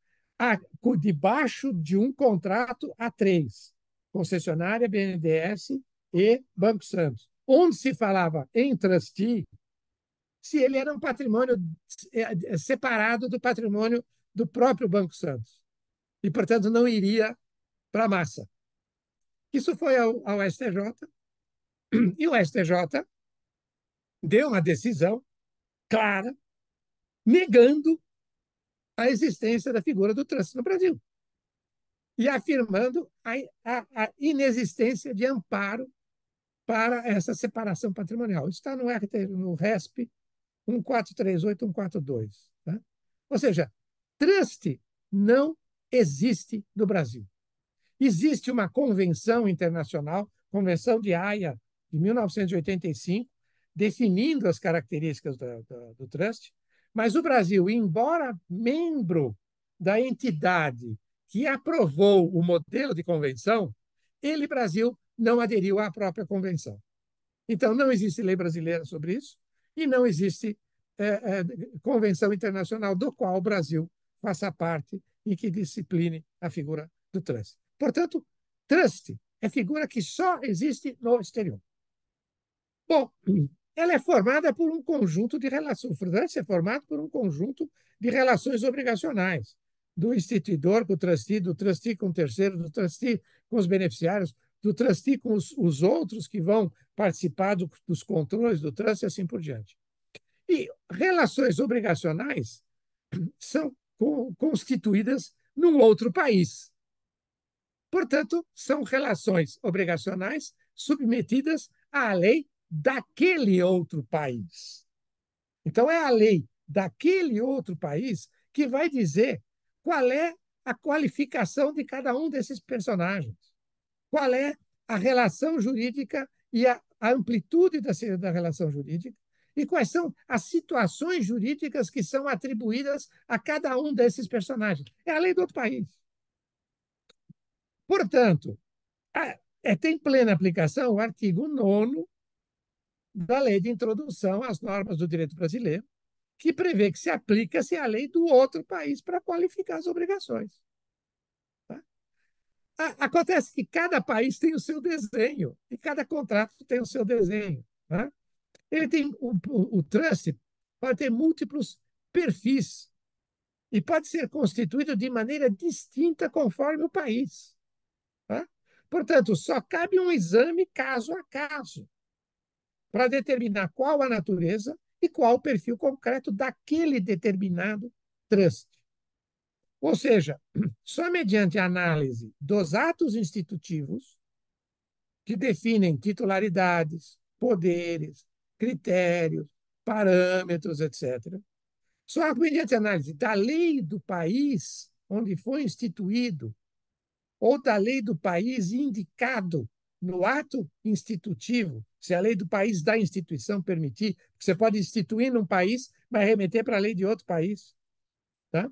debaixo de um contrato a 3, concessionária, BNDES e Banco Santos, onde se falava em trustee, se ele era um patrimônio separado do patrimônio do próprio Banco Santos. E, portanto, não iria para a massa. Isso foi ao STJ, e o STJ deu uma decisão clara, negando a existência da figura do trust no Brasil e afirmando a inexistência de amparo para essa separação patrimonial. Isso está no RESP 1438, 142. Tá? Ou seja, trust não existe no Brasil. Existe uma convenção internacional, Convenção de Haia, de 1985, definindo as características do trust, mas o Brasil, embora membro da entidade que aprovou o modelo de convenção, ele, Brasil, não aderiu à própria convenção. Então, não existe lei brasileira sobre isso e não existe convenção internacional do qual o Brasil faça parte e que discipline a figura do trust. Portanto, trust é figura que só existe no exterior. Bom, ela é formada por um conjunto de relações. O trust é formado por um conjunto de relações obrigacionais do instituidor com o trustee, do trustee com o terceiro, do trustee com os beneficiários, do trustee com os outros que vão participar dos controles do trust e assim por diante. E relações obrigacionais são constituídas num outro país. Portanto, são relações obrigacionais submetidas à lei daquele outro país. Então, é a lei daquele outro país que vai dizer qual é a qualificação de cada um desses personagens, qual é a relação jurídica e a amplitude da relação jurídica, e quais são as situações jurídicas que são atribuídas a cada um desses personagens. É a lei do outro país. Portanto, tem plena aplicação o artigo 9º da Lei de Introdução às Normas do Direito Brasileiro, que prevê que se aplica-se a lei do outro país para qualificar as obrigações. Tá? Acontece que cada país tem o seu desenho e cada contrato tem o seu desenho. Tá? Ele tem o trust pode ter múltiplos perfis e pode ser constituído de maneira distinta conforme o país. Tá? Portanto, só cabe um exame caso a caso para determinar qual a natureza e qual o perfil concreto daquele determinado trust. Ou seja, só mediante a análise dos atos institutivos, que definem titularidades, poderes, critérios, parâmetros, etc., só mediante a análise da lei do país onde foi instituído ou da lei do país indicado no ato institutivo, se a lei do país da instituição permitir, você pode instituir num país, mas remeter para a lei de outro país. Tá?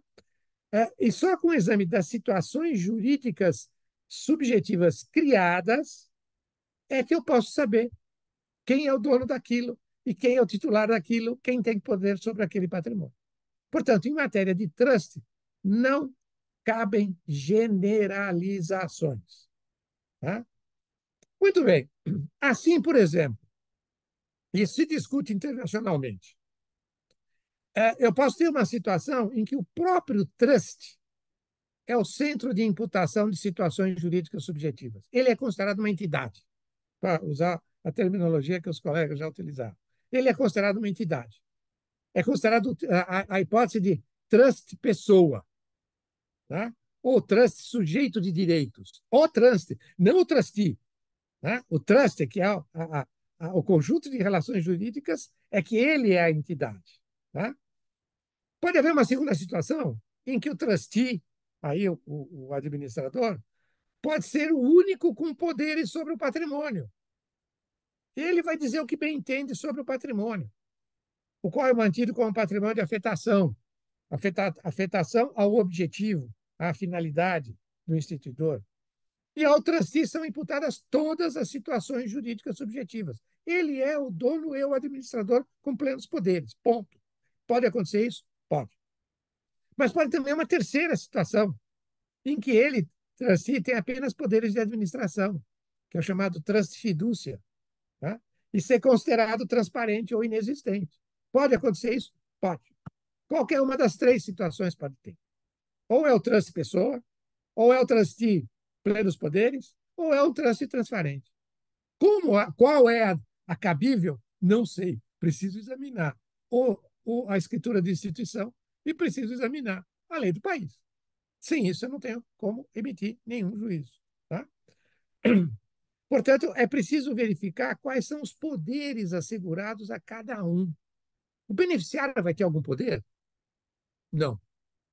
E só com o exame das situações jurídicas subjetivas criadas é que eu posso saber quem é o dono daquilo e quem é o titular daquilo, quem tem poder sobre aquele patrimônio. Portanto, em matéria de trust, não cabem generalizações. Tá? Muito bem. Assim, por exemplo, isso se discute internacionalmente. Eu posso ter uma situação em que o próprio trust é o centro de imputação de situações jurídicas subjetivas. Ele é considerado uma entidade, para usar a terminologia que os colegas já utilizaram. Ele é considerado uma entidade. É considerado a hipótese de trust pessoa, tá? Ou trust sujeito de direitos. O trust, não o trustee. Tá? O trust, que é o conjunto de relações jurídicas, é que ele é a entidade. Tá? Pode haver uma segunda situação em que o trustee, aí o administrador, pode ser o único com poderes sobre o patrimônio. Ele vai dizer o que bem entende sobre o patrimônio, o qual é mantido como patrimônio de afetação, afetação ao objetivo, à finalidade do instituidor. E ao trustee são imputadas todas as situações jurídicas subjetivas. Ele é o dono e o administrador com plenos poderes. Ponto. Pode acontecer isso? Pode. Mas pode também uma terceira situação, em que ele, trustee, tem apenas poderes de administração, que é o chamado trust fidúcia, tá? E ser considerado transparente ou inexistente. Pode acontecer isso? Pode. Qualquer uma das três situações pode ter. Ou é o trust pessoa, ou é o trustee plenos poderes, ou é um trust transparente. Qual é a cabível? Não sei. Preciso examinar ou a escritura de instituição e preciso examinar a lei do país. Sem isso, eu não tenho como emitir nenhum juízo. Tá? Portanto, é preciso verificar quais são os poderes assegurados a cada um. O beneficiário vai ter algum poder? Não.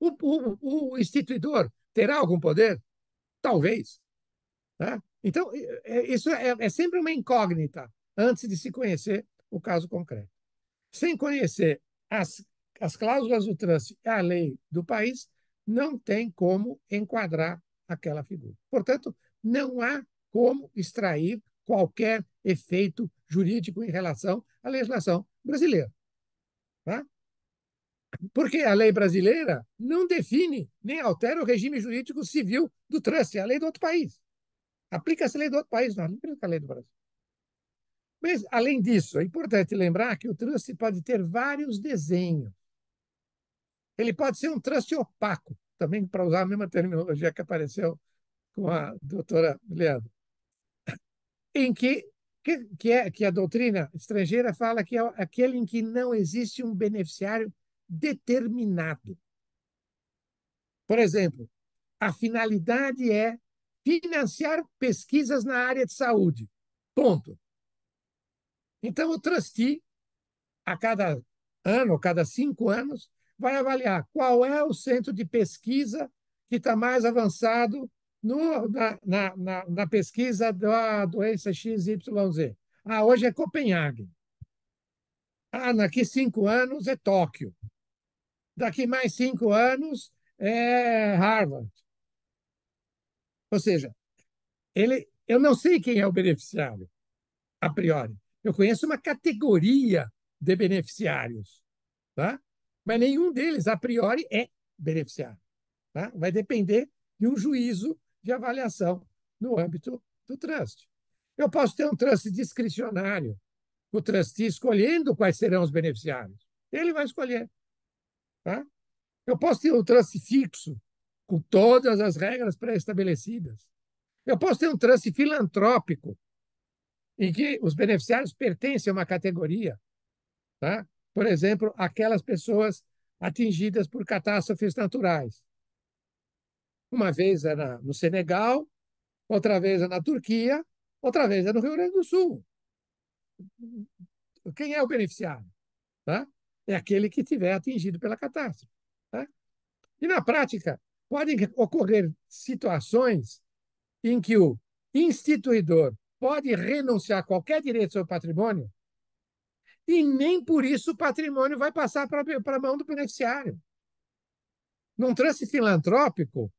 O instituidor terá algum poder? Talvez. Tá? Então, isso é sempre uma incógnita antes de se conhecer o caso concreto. Sem conhecer as cláusulas do trânsito e a lei do país, não tem como enquadrar aquela figura. Portanto, não há como extrair qualquer efeito jurídico em relação à legislação brasileira. Tá? Porque a lei brasileira não define nem altera o regime jurídico civil do trust, é a lei do outro país. Aplica-se a lei do outro país, não aplica a lei do Brasil. Mas, além disso, é importante lembrar que o trust pode ter vários desenhos. Ele pode ser um trust opaco, também para usar a mesma terminologia que apareceu com a doutora Leandro, em que a doutrina estrangeira fala que é aquele em que não existe um beneficiário determinado. Por exemplo, a finalidade é financiar pesquisas na área de saúde. Ponto. Então, o trustee, a cada ano, cada 5 anos, vai avaliar qual é o centro de pesquisa que está mais avançado na pesquisa da doença XYZ. Ah, hoje é Copenhague. Ah, daqui 5 anos é Tóquio. Daqui mais 5 anos é Harvard. Ou seja, eu não sei quem é o beneficiário, a priori. Eu conheço uma categoria de beneficiários, tá? Mas nenhum deles, a priori, é beneficiário. Tá? Vai depender de um juízo de avaliação no âmbito do trust. Eu posso ter um trust discricionário, o trustee escolhendo quais serão os beneficiários. Ele vai escolher. Tá? Eu posso ter um trust fixo, com todas as regras pré-estabelecidas. Eu posso ter um trust filantrópico, em que os beneficiários pertencem a uma categoria. Tá? Por exemplo, aquelas pessoas atingidas por catástrofes naturais. Uma vez é no Senegal, outra vez é na Turquia, outra vez é no Rio Grande do Sul. Quem é o beneficiário? Tá? É aquele que tiver atingido pela catástrofe. Tá? E, na prática, podem ocorrer situações em que o instituidor pode renunciar a qualquer direito sobre o patrimônio e nem por isso o patrimônio vai passar para a mão do beneficiário. Num trust filantrópico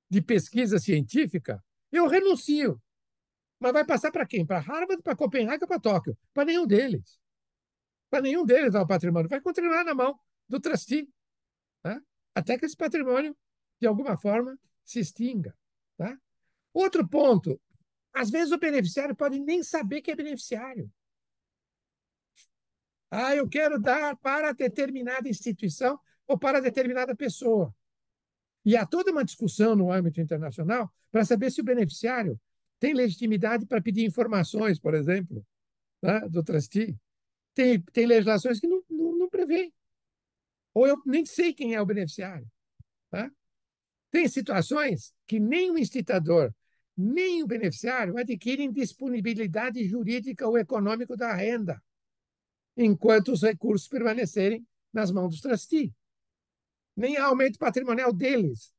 de pesquisa científica, eu renuncio. Mas vai passar para quem? Para Harvard, para Copenhague ou para Tóquio? Para nenhum deles. Para nenhum deles vai o patrimônio. Vai continuar na mão do trustee. Tá? Até que esse patrimônio, de alguma forma, se extinga. Tá? Outro ponto. Às vezes o beneficiário pode nem saber que é beneficiário. Ah, eu quero dar para determinada instituição ou para determinada pessoa. E há toda uma discussão no âmbito internacional para saber se o beneficiário tem legitimidade para pedir informações, por exemplo, né, do trustee. Tem legislações que não prevêem. Ou eu nem sei quem é o beneficiário. Tá? Tem situações que nem o instituidor, nem o beneficiário adquirem disponibilidade jurídica ou econômica da renda, enquanto os recursos permanecerem nas mãos dos trustees. Nem há aumento patrimonial deles,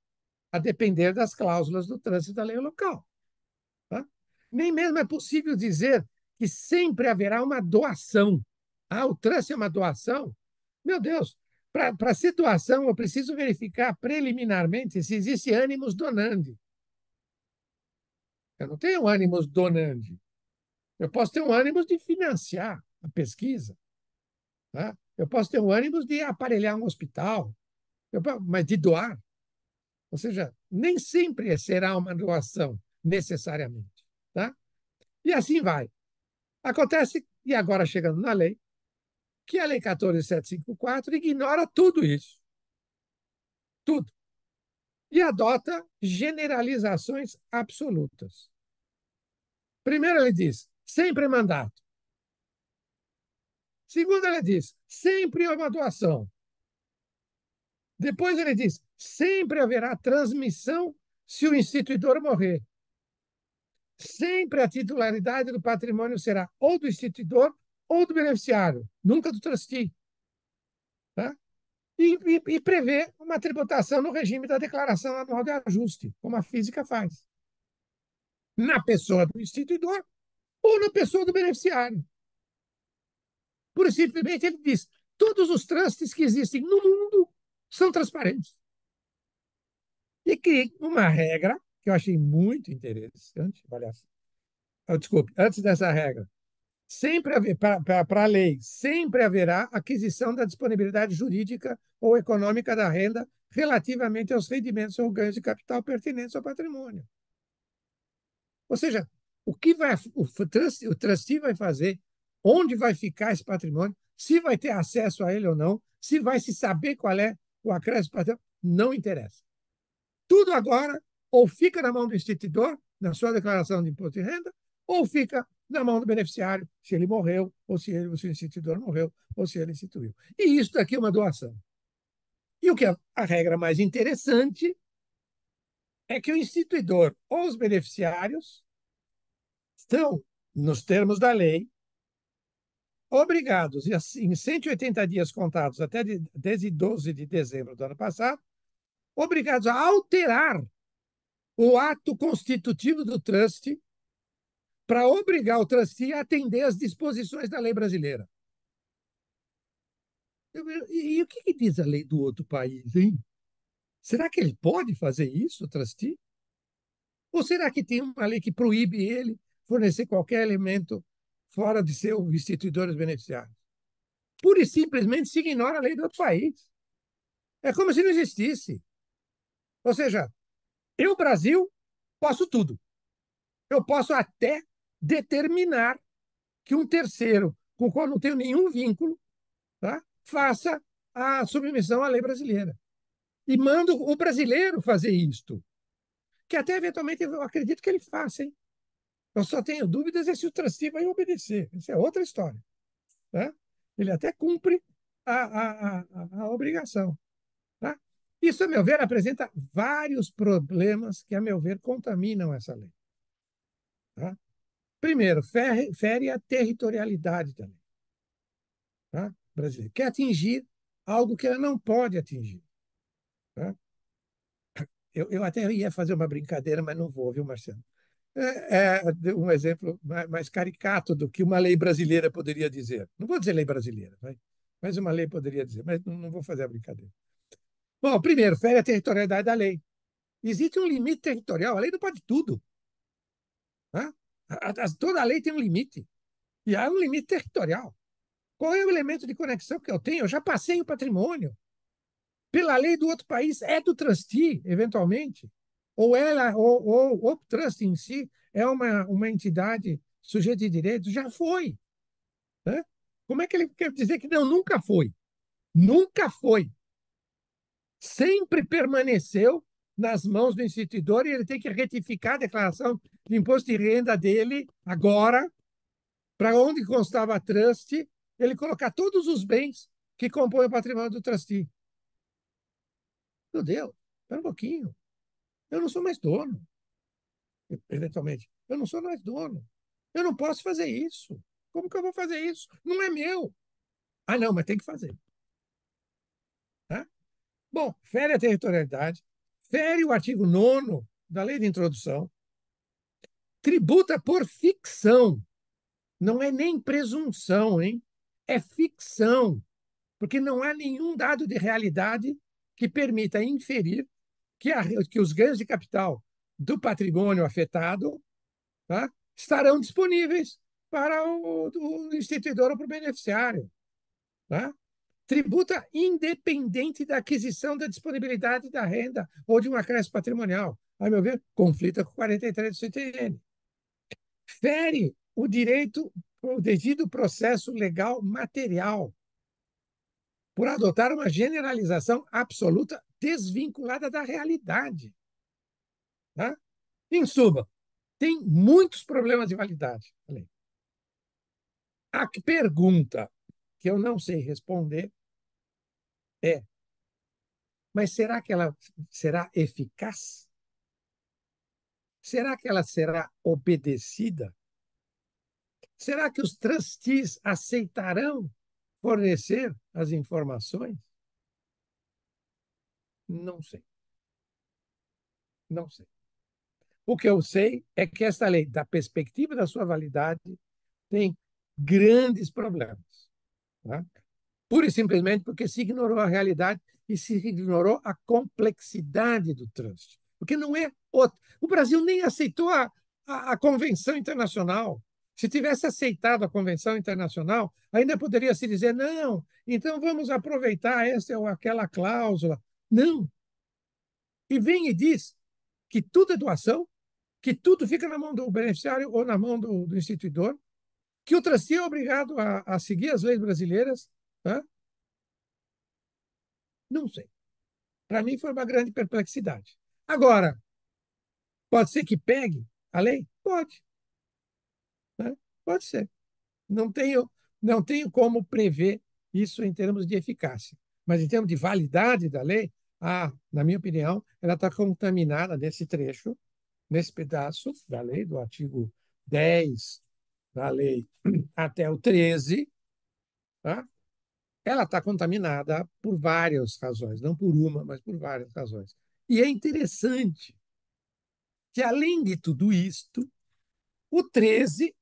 a depender das cláusulas do trânsito da lei local. Tá? Nem mesmo é possível dizer que sempre haverá uma doação. Ah, o trânsito é uma doação? Meu Deus, para ser doação, eu preciso verificar preliminarmente se existe ânimos donandi. Eu não tenho ânimos donandi. Eu posso ter um ânimos de financiar a pesquisa. Tá? Eu posso ter um ânimos de aparelhar um hospital, mas de doar. Ou seja, nem sempre será uma doação, necessariamente. Tá? E assim vai. Acontece, e agora chegando na lei, que a Lei 14.754 ignora tudo isso. Tudo. E adota generalizações absolutas. Primeiro, ele diz, sempre mandato. Segundo, ele diz, sempre uma doação. Depois, ele diz, sempre haverá transmissão se o instituidor morrer. Sempre a titularidade do patrimônio será ou do instituidor ou do beneficiário, nunca do trustee. Tá? E prevê uma tributação no regime da declaração anual de ajuste, como a física faz. Na pessoa do instituidor ou na pessoa do beneficiário. Pura e simplesmente ele diz, todos os trustes que existem no mundo são transparentes. E criei uma regra que eu achei muito interessante. Desculpe, antes dessa regra, sempre para a lei, sempre haverá aquisição da disponibilidade jurídica ou econômica da renda relativamente aos rendimentos ou ganhos de capital pertinentes ao patrimônio. Ou seja, o que o trustee vai fazer, onde vai ficar esse patrimônio, se vai ter acesso a ele ou não, se vai se saber qual é o acréscimo patrimônio, não interessa. Tudo agora ou fica na mão do instituidor, na sua declaração de imposto de renda, ou fica na mão do beneficiário, se ele morreu, ou se o instituidor morreu, ou se ele instituiu. E isso daqui é uma doação. E o que é a regra mais interessante é que o instituidor ou os beneficiários estão, nos termos da lei, obrigados, em 180 dias contados desde 12 de dezembro do ano passado, obrigados a alterar o ato constitutivo do trust para obrigar o trustee a atender às disposições da lei brasileira. E o que diz a lei do outro país, hein? Será que ele pode fazer isso, o trustee? Ou será que tem uma lei que proíbe ele fornecer qualquer elemento fora de seu instituidor dos beneficiários? Pura e simplesmente se ignora a lei do outro país. É como se não existisse. Ou seja, eu, Brasil, posso tudo. Eu posso até determinar que um terceiro, com o qual não tenho nenhum vínculo, tá, faça a submissão à lei brasileira. E mando o brasileiro fazer isto. Que até, eventualmente, eu acredito que ele faça, hein? Eu só tenho dúvidas se o trustee vai obedecer. Isso é outra história. Tá? Ele até cumpre a obrigação. Tá? Isso, a meu ver, apresenta vários problemas que, a meu ver, contaminam essa lei. Tá? Primeiro, fere a territorialidade da lei. Tá? Brasileira. Quer atingir algo que ela não pode atingir. Tá? Eu até ia fazer uma brincadeira, mas não vou, viu, Marcelo? Um exemplo mais caricato do que uma lei brasileira poderia dizer. Não vou dizer lei brasileira, mas uma lei poderia dizer, mas não vou fazer a brincadeira. Bom, primeiro, fere a territorialidade da lei. Existe um limite territorial, a lei não pode tudo. Tá? Toda a lei tem um limite. E há um limite territorial. Qual é o elemento de conexão que eu tenho? Eu já passei o patrimônio. Pela lei do outro país, é do trustee, eventualmente. Ou o trust em si é uma entidade sujeita de direitos, já foi. Né? Como é que ele quer dizer que não? Nunca foi. Nunca foi. Sempre permaneceu nas mãos do instituidor e ele tem que retificar a declaração de imposto de renda dele agora, para onde constava a trust, ele colocar todos os bens que compõem o patrimônio do trustee. Meu Deus, espera um pouquinho. Eu não sou mais dono. Eventualmente, eu não sou mais dono. Eu não posso fazer isso. Como que eu vou fazer isso? Não é meu. Ah, não, mas tem que fazer. Tá? Bom, fere a territorialidade, fere o artigo 9º da Lei de Introdução, tributa por ficção. Não é nem presunção, hein? É ficção, porque não há nenhum dado de realidade que permita inferir que os ganhos de capital do patrimônio afetado, tá, estarão disponíveis para o instituidor ou para o beneficiário. Tá? Tributa independente da aquisição da disponibilidade da renda ou de um acréscimo patrimonial. A meu ver, conflita com 43 do CTN. Fere o direito, o devido processo legal material, por adotar uma generalização absoluta desvinculada da realidade. Tá? Em suma, tem muitos problemas de validade. A pergunta que eu não sei responder é: mas será que ela será eficaz? Será que ela será obedecida? Será que os trustees aceitarão fornecer as informações? Não sei. Não sei. O que eu sei é que esta lei, da perspectiva da sua validade, tem grandes problemas. Tá? pura e simplesmente porque se ignorou a realidade e se ignorou a complexidade do trânsito. Porque não é outro. O Brasil nem aceitou a Convenção Internacional. Se tivesse aceitado a Convenção Internacional, ainda poderia se dizer, não, então vamos aproveitar essa ou aquela cláusula. Não. E vem e diz que tudo é doação, que tudo fica na mão do beneficiário ou na mão do instituidor, que o trustee é obrigado a seguir as leis brasileiras. Né? Não sei. Para mim foi uma grande perplexidade. Agora, pode ser que pegue a lei? Pode. Né? Pode ser. Não tenho como prever isso em termos de eficácia. Mas em termos de validade da lei, na minha opinião, ela está contaminada nesse trecho, nesse pedaço da lei, do artigo 10 da lei até o 13, tá? Ela está contaminada por várias razões, não por uma, mas por várias razões. E é interessante que, além de tudo isto, o 13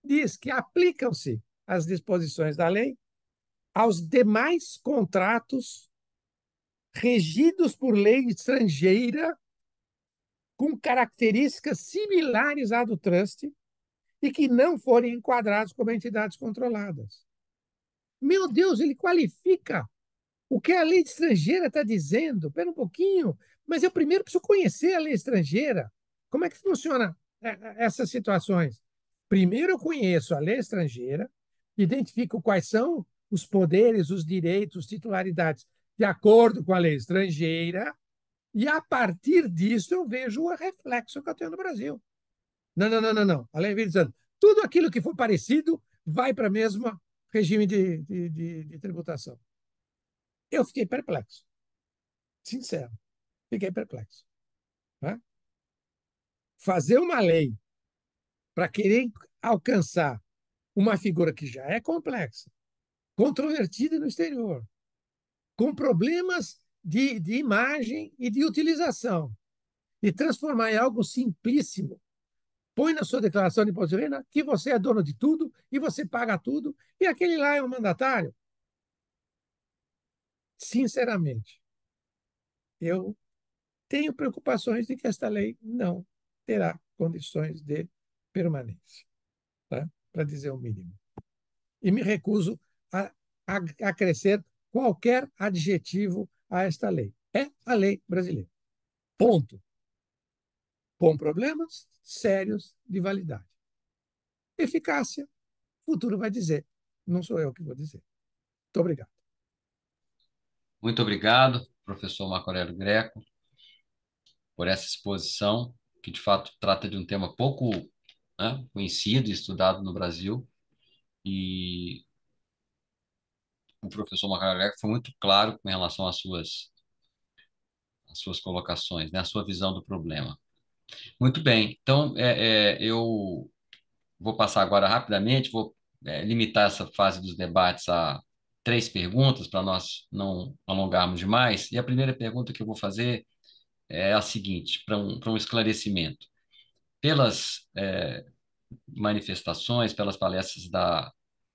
diz que aplicam-se as disposições da lei aos demais contratos regidos por lei estrangeira com características similares à do trust e que não forem enquadrados como entidades controladas. Meu Deus, ele qualifica o que a lei estrangeira está dizendo. Espera um pouquinho, mas eu primeiro preciso conhecer a lei estrangeira. Como é que funciona essas situações? Primeiro eu conheço a lei estrangeira, identifico quais são os poderes, os direitos, titularidades de acordo com a lei estrangeira, e a partir disso eu vejo o reflexo que eu tenho no Brasil. Não, não, não, não, não. A lei vem dizendo tudo aquilo que for parecido vai para o mesmo regime de tributação. Eu fiquei perplexo. Sincero, fiquei perplexo. Né? Fazer uma lei para querer alcançar uma figura que já é complexa, controvertida no exterior, com problemas de imagem e de utilização, e transformar em algo simplíssimo. Põe na sua declaração de imposto de renda que você é dono de tudo e você paga tudo, e aquele lá é um mandatário. Sinceramente, eu tenho preocupações de que esta lei não terá condições de permanência, tá? Para dizer o mínimo. E me recuso a acrescer qualquer adjetivo a esta lei. É a lei brasileira. Ponto. Com problemas sérios de validade. Eficácia, o futuro vai dizer. Não sou eu que vou dizer. Muito obrigado. Muito obrigado, professor Marco Aurélio Greco, por essa exposição, que de fato trata de um tema pouco, né, conhecido e estudado no Brasil. E o professor Marco Aurélio Greco foi muito claro com relação às suas colocações, né, à sua visão do problema. Muito bem, então eu vou passar agora rapidamente, vou limitar essa fase dos debates a 3 perguntas para nós não alongarmos demais. E a primeira pergunta que eu vou fazer é a seguinte, para um esclarecimento. Pelas manifestações, pelas palestras da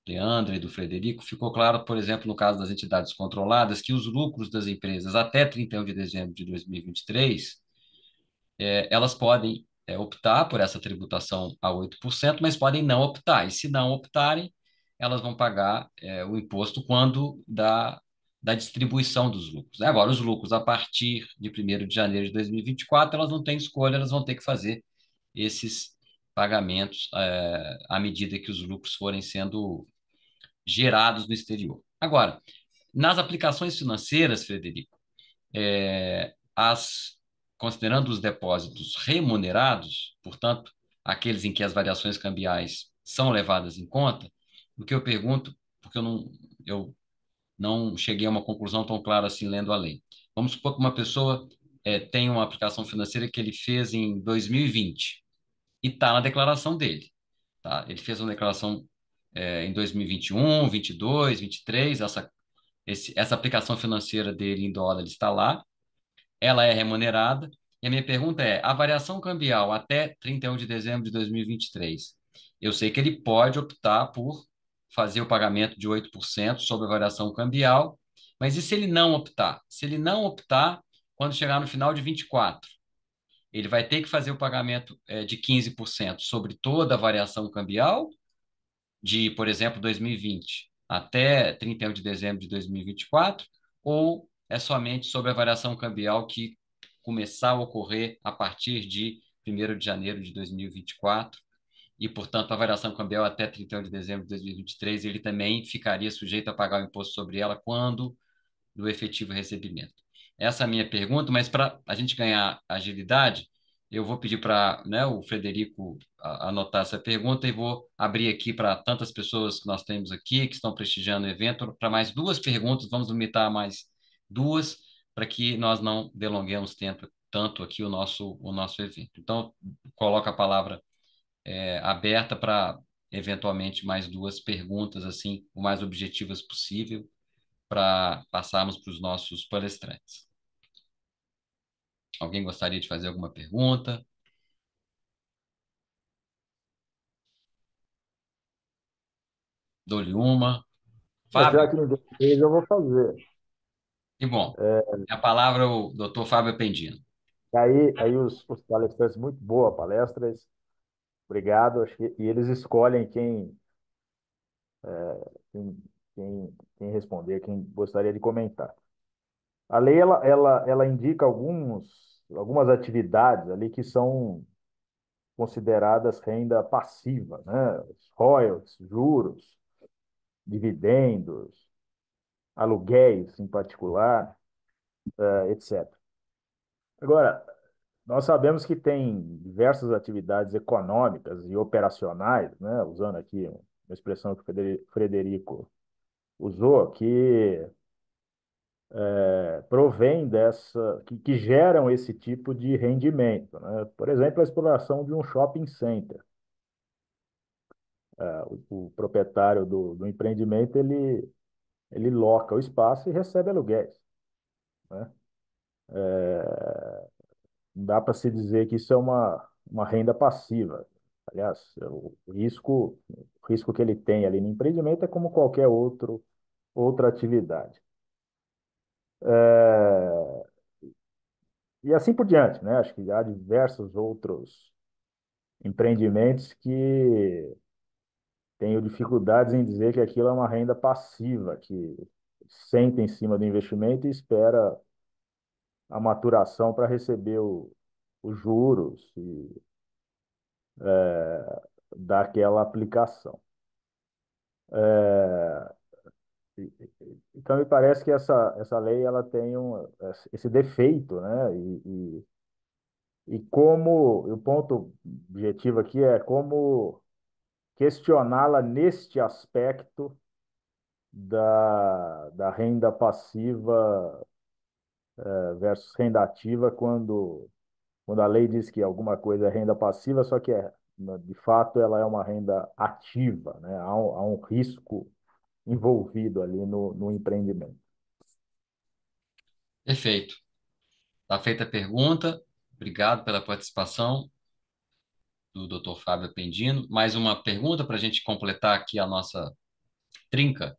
Leandra e do Frederico, ficou claro, por exemplo, no caso das entidades controladas, que os lucros das empresas até 31 de dezembro de 2023 elas podem optar por essa tributação a 8%, mas podem não optar. E se não optarem, elas vão pagar o imposto quando da distribuição dos lucros. Agora, os lucros a partir de 1º de janeiro de 2024, elas não têm escolha, elas vão ter que fazer esses pagamentos à medida que os lucros forem sendo gerados no exterior. Agora, nas aplicações financeiras, Frederico, considerando os depósitos remunerados, portanto, aqueles em que as variações cambiais são levadas em conta, o que eu pergunto, porque eu não cheguei a uma conclusão tão clara assim lendo a lei. Vamos supor que uma pessoa tem uma aplicação financeira que ele fez em 2020 e está na declaração dele. Tá? Ele fez uma declaração em 2021, 22, 23, essa aplicação financeira dele em dólar está lá, ela é remunerada. E a minha pergunta é: a variação cambial até 31 de dezembro de 2023, eu sei que ele pode optar por fazer o pagamento de 8% sobre a variação cambial. Mas e se ele não optar? Se ele não optar, quando chegar no final de 24, ele vai ter que fazer o pagamento de 15% sobre toda a variação cambial de, por exemplo, 2020 até 31 de dezembro de 2024, ou é somente sobre a variação cambial que começar a ocorrer a partir de 1º de janeiro de 2024, e, portanto, a variação cambial até 31 de dezembro de 2023, ele também ficaria sujeito a pagar o imposto sobre ela quando do efetivo recebimento. Essa é a minha pergunta, mas para a gente ganhar agilidade, eu vou pedir para, né, o Frederico anotar essa pergunta e vou abrir aqui para tantas pessoas que nós temos aqui, que estão prestigiando o evento, para mais duas perguntas, vamos limitar a mais duas, para que nós não delonguemos tanto aqui o nosso evento. Então, coloco a palavra aberta para, eventualmente, mais duas perguntas, assim, o mais objetivas possível, para passarmos para os nossos palestrantes. Alguém gostaria de fazer alguma pergunta? Dou-lhe uma. Já Fábio? que ninguém fez, eu vou fazer. Que bom. A palavra é o doutor Fábio Pendino. Aí os palestrantes, muito boa palestra, obrigado. E eles escolhem quem, quem responder, quem gostaria de comentar. A lei ela indica algumas atividades ali que são consideradas renda passiva, né? Royalties, juros, dividendos, aluguéis em particular, etc. Agora, nós sabemos que tem diversas atividades econômicas e operacionais, né? Usando aqui uma expressão que o Frederico usou, que provém que geram esse tipo de rendimento, né? Por exemplo, a exploração de um shopping center. O proprietário do empreendimento, ele loca o espaço e recebe aluguéis, né? Não dá para se dizer que isso é uma renda passiva. Aliás, o risco que ele tem ali no empreendimento é como qualquer outra atividade. É, e assim por diante, né? Acho que há diversos outros empreendimentos que tenho dificuldades em dizer que aquilo é uma renda passiva, que senta em cima do investimento e espera a maturação para receber os juros e daquela aplicação. É, então, me parece que essa lei ela tem esse defeito, né? E como o ponto objetivo aqui é como questioná-la neste aspecto da renda passiva versus renda ativa, quando a lei diz que alguma coisa é renda passiva, só que de fato ela é uma renda ativa, né? Há um risco envolvido ali no empreendimento. Perfeito. Está feita a pergunta. Obrigado pela participação do doutor Fábio Pendino. Mais uma pergunta para a gente completar aqui a nossa trinca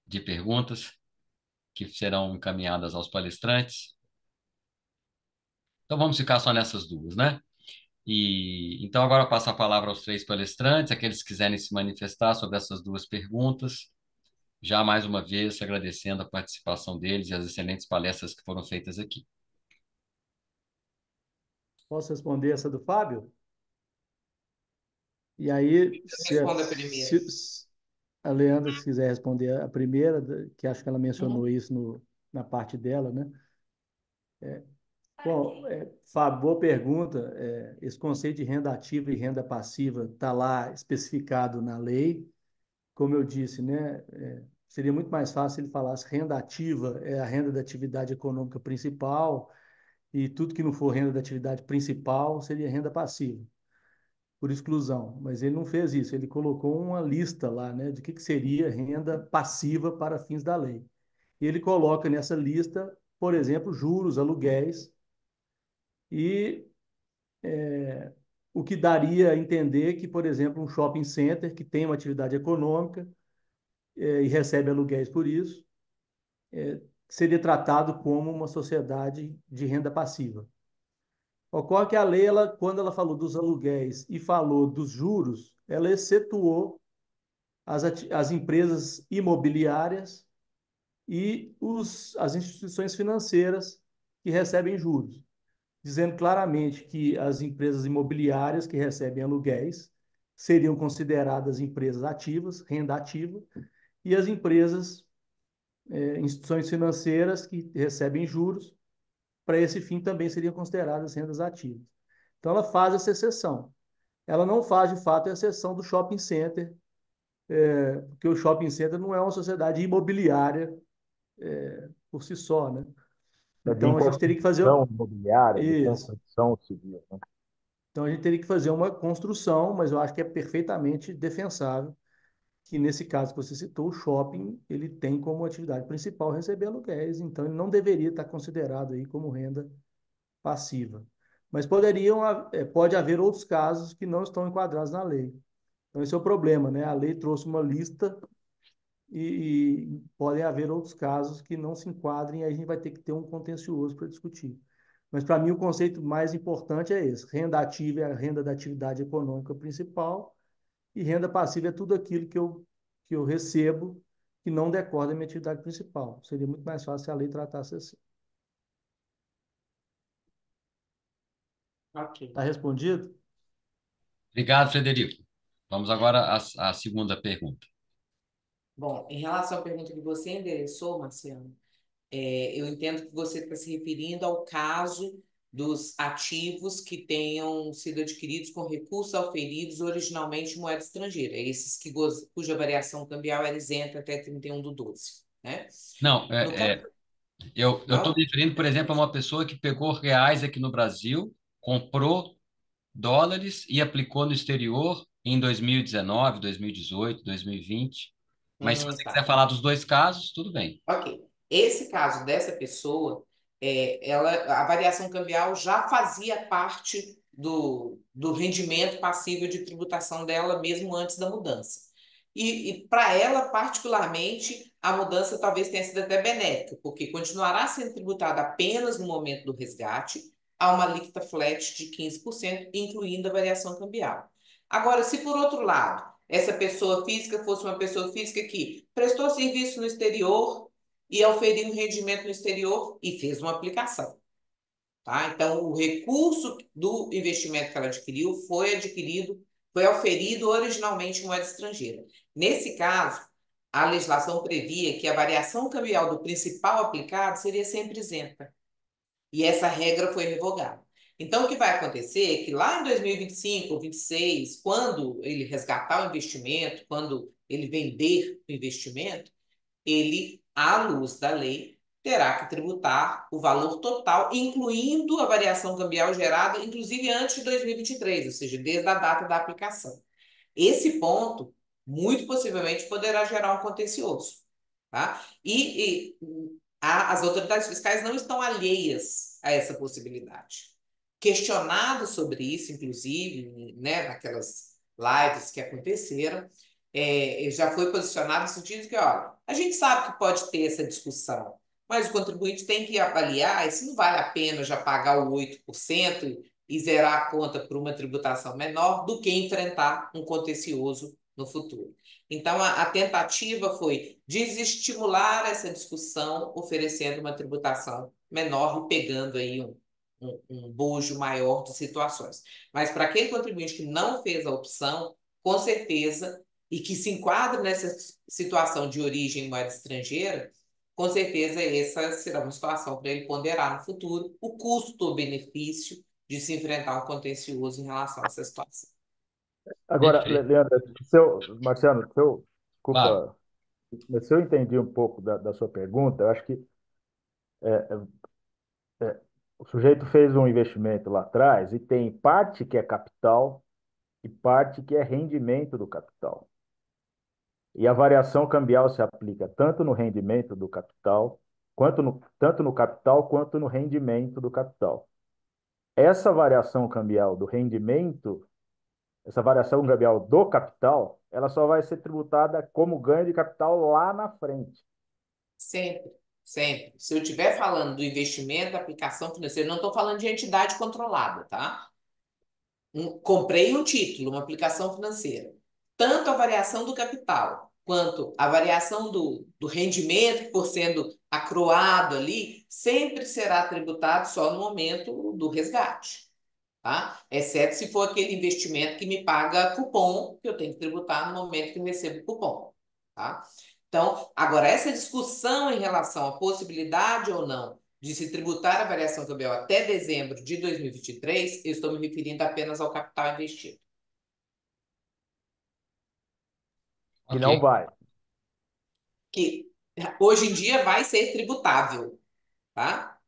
de perguntas que serão encaminhadas aos palestrantes. Então vamos ficar só nessas duas, né? E então agora eu passo a palavra aos três palestrantes, aqueles que quiserem se manifestar sobre essas duas perguntas. Já mais uma vez agradecendo a participação deles e as excelentes palestras que foram feitas aqui. Posso responder essa do Fábio? E aí, Responda primeiro. se a Leandra, se quiser responder a primeira, que acho que ela mencionou isso na parte dela, né? Bom, Fábio, boa pergunta. Esse conceito de renda ativa e renda passiva está lá especificado na lei. Como eu disse, né? Seria muito mais fácil se ele falasse renda ativa é a renda da atividade econômica principal e tudo que não for renda da atividade principal seria renda passiva, por exclusão. Mas ele não fez isso, ele colocou uma lista lá, né, de que seria renda passiva para fins da lei. E ele coloca nessa lista, por exemplo, juros, aluguéis, e o que daria a entender que, por exemplo, um shopping center que tem uma atividade econômica e recebe aluguéis por isso, seria tratado como uma sociedade de renda passiva. Ocorre que a lei, quando ela falou dos aluguéis e falou dos juros, ela excetuou as empresas imobiliárias e as instituições financeiras que recebem juros, dizendo claramente que as empresas imobiliárias que recebem aluguéis seriam consideradas empresas ativas, renda ativa, e as empresas, instituições financeiras que recebem juros, para esse fim também seriam consideradas rendas ativas. Então, ela faz essa exceção. Ela não faz, de fato, a exceção do shopping center, porque o shopping center não é uma sociedade imobiliária por si só, né? É de Então, a gente teria que fazer construção imobiliária, de isso. construção civil, né? Então, a gente teria que fazer uma construção, mas eu acho que é perfeitamente defensável que, nesse caso que você citou, o shopping, ele tem como atividade principal receber aluguéis, então ele não deveria estar considerado aí como renda passiva. Mas pode haver outros casos que não estão enquadrados na lei. Então, esse é o problema, né? A lei trouxe uma lista e podem haver outros casos que não se enquadrem, e aí a gente vai ter que ter um contencioso para discutir. Mas, para mim, o conceito mais importante é esse: renda ativa é a renda da atividade econômica principal, e renda passiva é tudo aquilo que eu recebo que não decorre da minha atividade principal. Seria muito mais fácil se a lei tratasse assim. Ok. Está respondido? Obrigado, Frederico. Vamos agora à segunda pergunta. Bom, em relação à pergunta que você endereçou, Marciano, eu entendo que você está se referindo ao caso dos ativos que tenham sido adquiridos com recursos auferidos originalmente em moeda estrangeira, esses cuja variação cambial era isenta até 31/12, né? Não, No caso, eu estou não? me referindo, por exemplo, a uma pessoa que pegou reais aqui no Brasil, comprou dólares e aplicou no exterior em 2019, 2018, 2020. Mas se você quiser Tá. falar dos dois casos, tudo bem. Ok. Esse caso dessa pessoa, a variação cambial já fazia parte do rendimento passível de tributação dela, mesmo antes da mudança. E para ela, particularmente, a mudança talvez tenha sido até benéfica, porque continuará sendo tributada apenas no momento do resgate, a uma alíquota flat de 15%, incluindo a variação cambial. Agora, se por outro lado, essa pessoa física fosse uma pessoa física que prestou serviço no exterior e auferiu um rendimento no exterior e fez uma aplicação. Tá? Então, o recurso do investimento que ela adquiriu foi auferido originalmente em moeda estrangeira. Nesse caso, a legislação previa que a variação cambial do principal aplicado seria sempre isenta. E essa regra foi revogada. Então, o que vai acontecer é que lá em 2025 ou 2026, quando ele resgatar o investimento, quando ele vender o investimento, ele, à luz da lei, terá que tributar o valor total, incluindo a variação cambial gerada, inclusive antes de 2023, ou seja, desde a data da aplicação. Esse ponto, muito possivelmente, poderá gerar um contencioso. Tá? As autoridades fiscais não estão alheias a essa possibilidade. Questionado sobre isso, inclusive, né, naquelas lives que aconteceram, já foi posicionado no sentido de que, olha, a gente sabe que pode ter essa discussão, mas o contribuinte tem que avaliar se não vale a pena já pagar o 8% e zerar a conta por uma tributação menor do que enfrentar um contencioso no futuro. Então, a tentativa foi desestimular essa discussão, oferecendo uma tributação menor e pegando aí um bojo maior de situações. Mas para aquele contribuinte que não fez a opção, com certeza, e que se enquadra nessa situação de origem em moeda estrangeira, com certeza essa será uma situação para ele ponderar no futuro o custo-benefício de se enfrentar um contencioso em relação a essa situação. Agora, Perfeito. Leandro, Marciano, Claro. desculpa, mas se eu entendi um pouco da sua pergunta, eu acho que o sujeito fez um investimento lá atrás e tem parte que é capital e parte que é rendimento do capital. E a variação cambial se aplica tanto no rendimento do capital, tanto no capital quanto no rendimento do capital. Essa variação cambial do rendimento essa variação cambial do capital, ela só vai ser tributada como ganho de capital lá na frente. Sempre, sempre. Se eu estiver falando do investimento, da aplicação financeira, não estou falando de entidade controlada, tá? Comprei um título, uma aplicação financeira. Tanto a variação do capital quanto a variação do rendimento por sendo acroado ali, sempre será tributado só no momento do resgate, tá? Exceto se for aquele investimento que me paga cupom, que eu tenho que tributar no momento que eu recebo o cupom, tá? Então, agora, essa discussão em relação à possibilidade ou não de se tributar a variação cambial até dezembro de 2023, eu estou me referindo apenas ao capital investido. Que não Ok. vai. Que hoje em dia vai ser tributável, tá?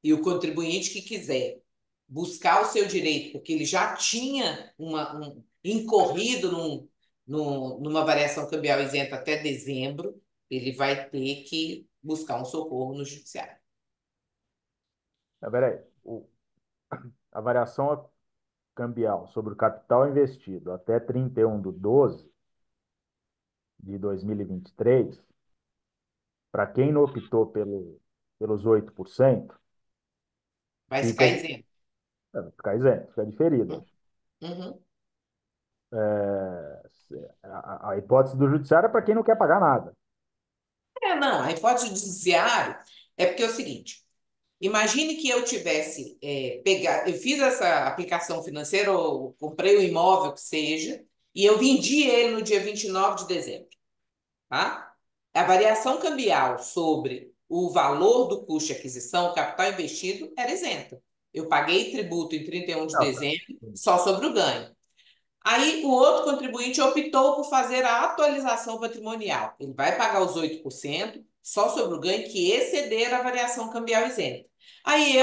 E o contribuinte que quiser buscar o seu direito, porque ele já tinha incorrido numa variação cambial isenta até dezembro, ele vai ter que buscar um socorro no judiciário. Peraí, a variação cambial sobre o capital investido até 31/12/2023, para quem não optou pelos 8%, Vai fica, ficar isento. fica isento, fica diferido. Uhum. A hipótese do judiciário é para quem não quer pagar nada. Não, a hipótese do judiciário é porque é o seguinte: imagine que eu tivesse eu fiz essa aplicação financeira, ou comprei o imóvel que seja, e eu vendi ele no dia 29 de dezembro, tá? A variação cambial sobre o valor do custo de aquisição, o capital investido, era isenta. Eu paguei tributo em 31 de Não, tá. dezembro só sobre o ganho. Aí o outro contribuinte optou por fazer a atualização patrimonial. Ele vai pagar os 8% só sobre o ganho que exceder a variação cambial isenta. Aí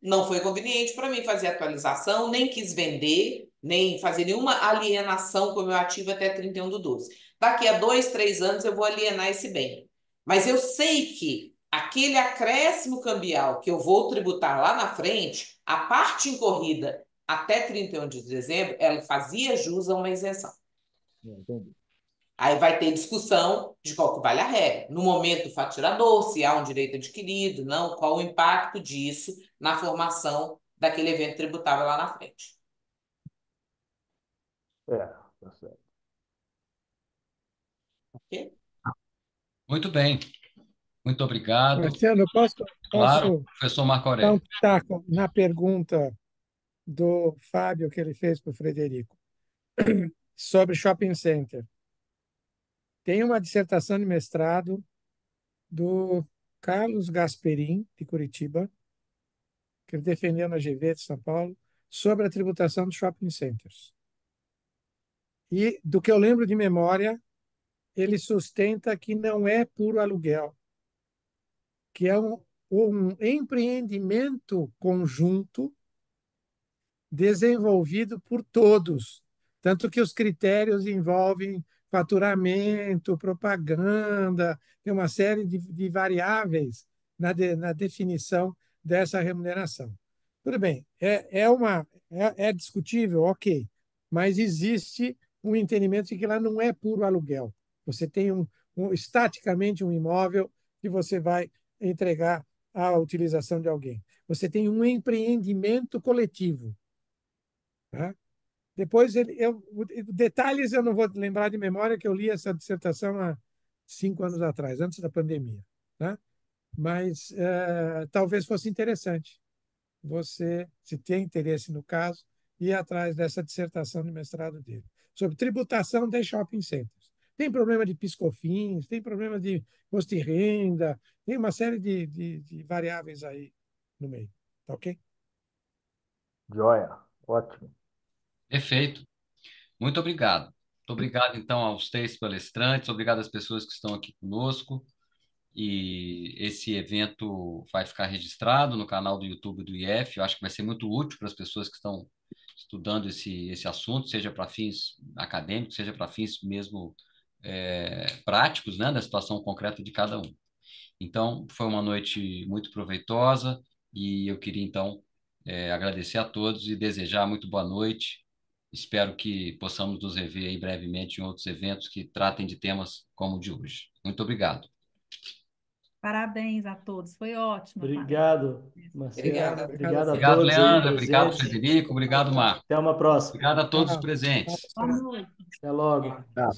não foi conveniente para mim fazer a atualização, nem quis vender, nem fazer nenhuma alienação com o meu ativo até 31/12. Daqui a 2, 3 anos eu vou alienar esse bem. Mas eu sei que aquele acréscimo cambial que eu vou tributar lá na frente, a parte incorrida até 31 de dezembro, ela fazia jus a uma isenção. Entendi. Aí vai ter discussão de qual que vale a regra. No momento do faturador, se há um direito adquirido, não, qual o impacto disso na formação daquele evento tributável lá na frente. Tá certo. Ok? Muito bem. Muito obrigado. Marciano, eu Claro, posso professor Marco dar um Aurélio. pitaco na pergunta do Fábio que ele fez para o Frederico sobre shopping center. Tem uma dissertação de mestrado do Carlos Gasperin, de Curitiba, que ele defendeu na GV de São Paulo, sobre a tributação de shopping centers. E, do que eu lembro de memória, ele sustenta que não é puro aluguel, que é um empreendimento conjunto desenvolvido por todos. Tanto que os critérios envolvem faturamento, propaganda, tem uma série de variáveis na definição dessa remuneração. Tudo bem, é discutível, ok, mas existe um entendimento de que lá não é puro aluguel. Você tem estaticamente um imóvel que você vai entregar à utilização de alguém. Você tem um empreendimento coletivo. Tá? Depois, detalhes eu não vou lembrar de memória, que eu li essa dissertação há 5 anos atrás, antes da pandemia. Tá? Mas talvez fosse interessante você, se tem interesse no caso, ir atrás dessa dissertação de mestrado dele, sobre tributação de shopping centers. Tem problema de piscofins, tem problema de imposto de renda, tem uma série de variáveis aí no meio. Tá ok? Joia. Ótimo. Perfeito. Muito obrigado. Muito obrigado, então, aos três palestrantes, obrigado às pessoas que estão aqui conosco. E esse evento vai ficar registrado no canal do YouTube do IF. Eu acho que vai ser muito útil para as pessoas que estão estudando esse assunto, seja para fins acadêmicos, seja para fins mesmo práticos, né, da situação concreta de cada um. Então, foi uma noite muito proveitosa e eu queria, então, agradecer a todos e desejar muito boa noite espero que possamos nos rever aí brevemente em outros eventos que tratem de temas como o de hoje. Muito obrigado. Parabéns a todos, foi ótimo. Obrigado, Obrigada. Marciano. Obrigado a Obrigado, todos aí Leandro. Obrigado, presentes. Frederico. Obrigado, Marco. Até uma próxima. Obrigado a todos os Tchau. presentes. Boa noite. Até logo. Tá.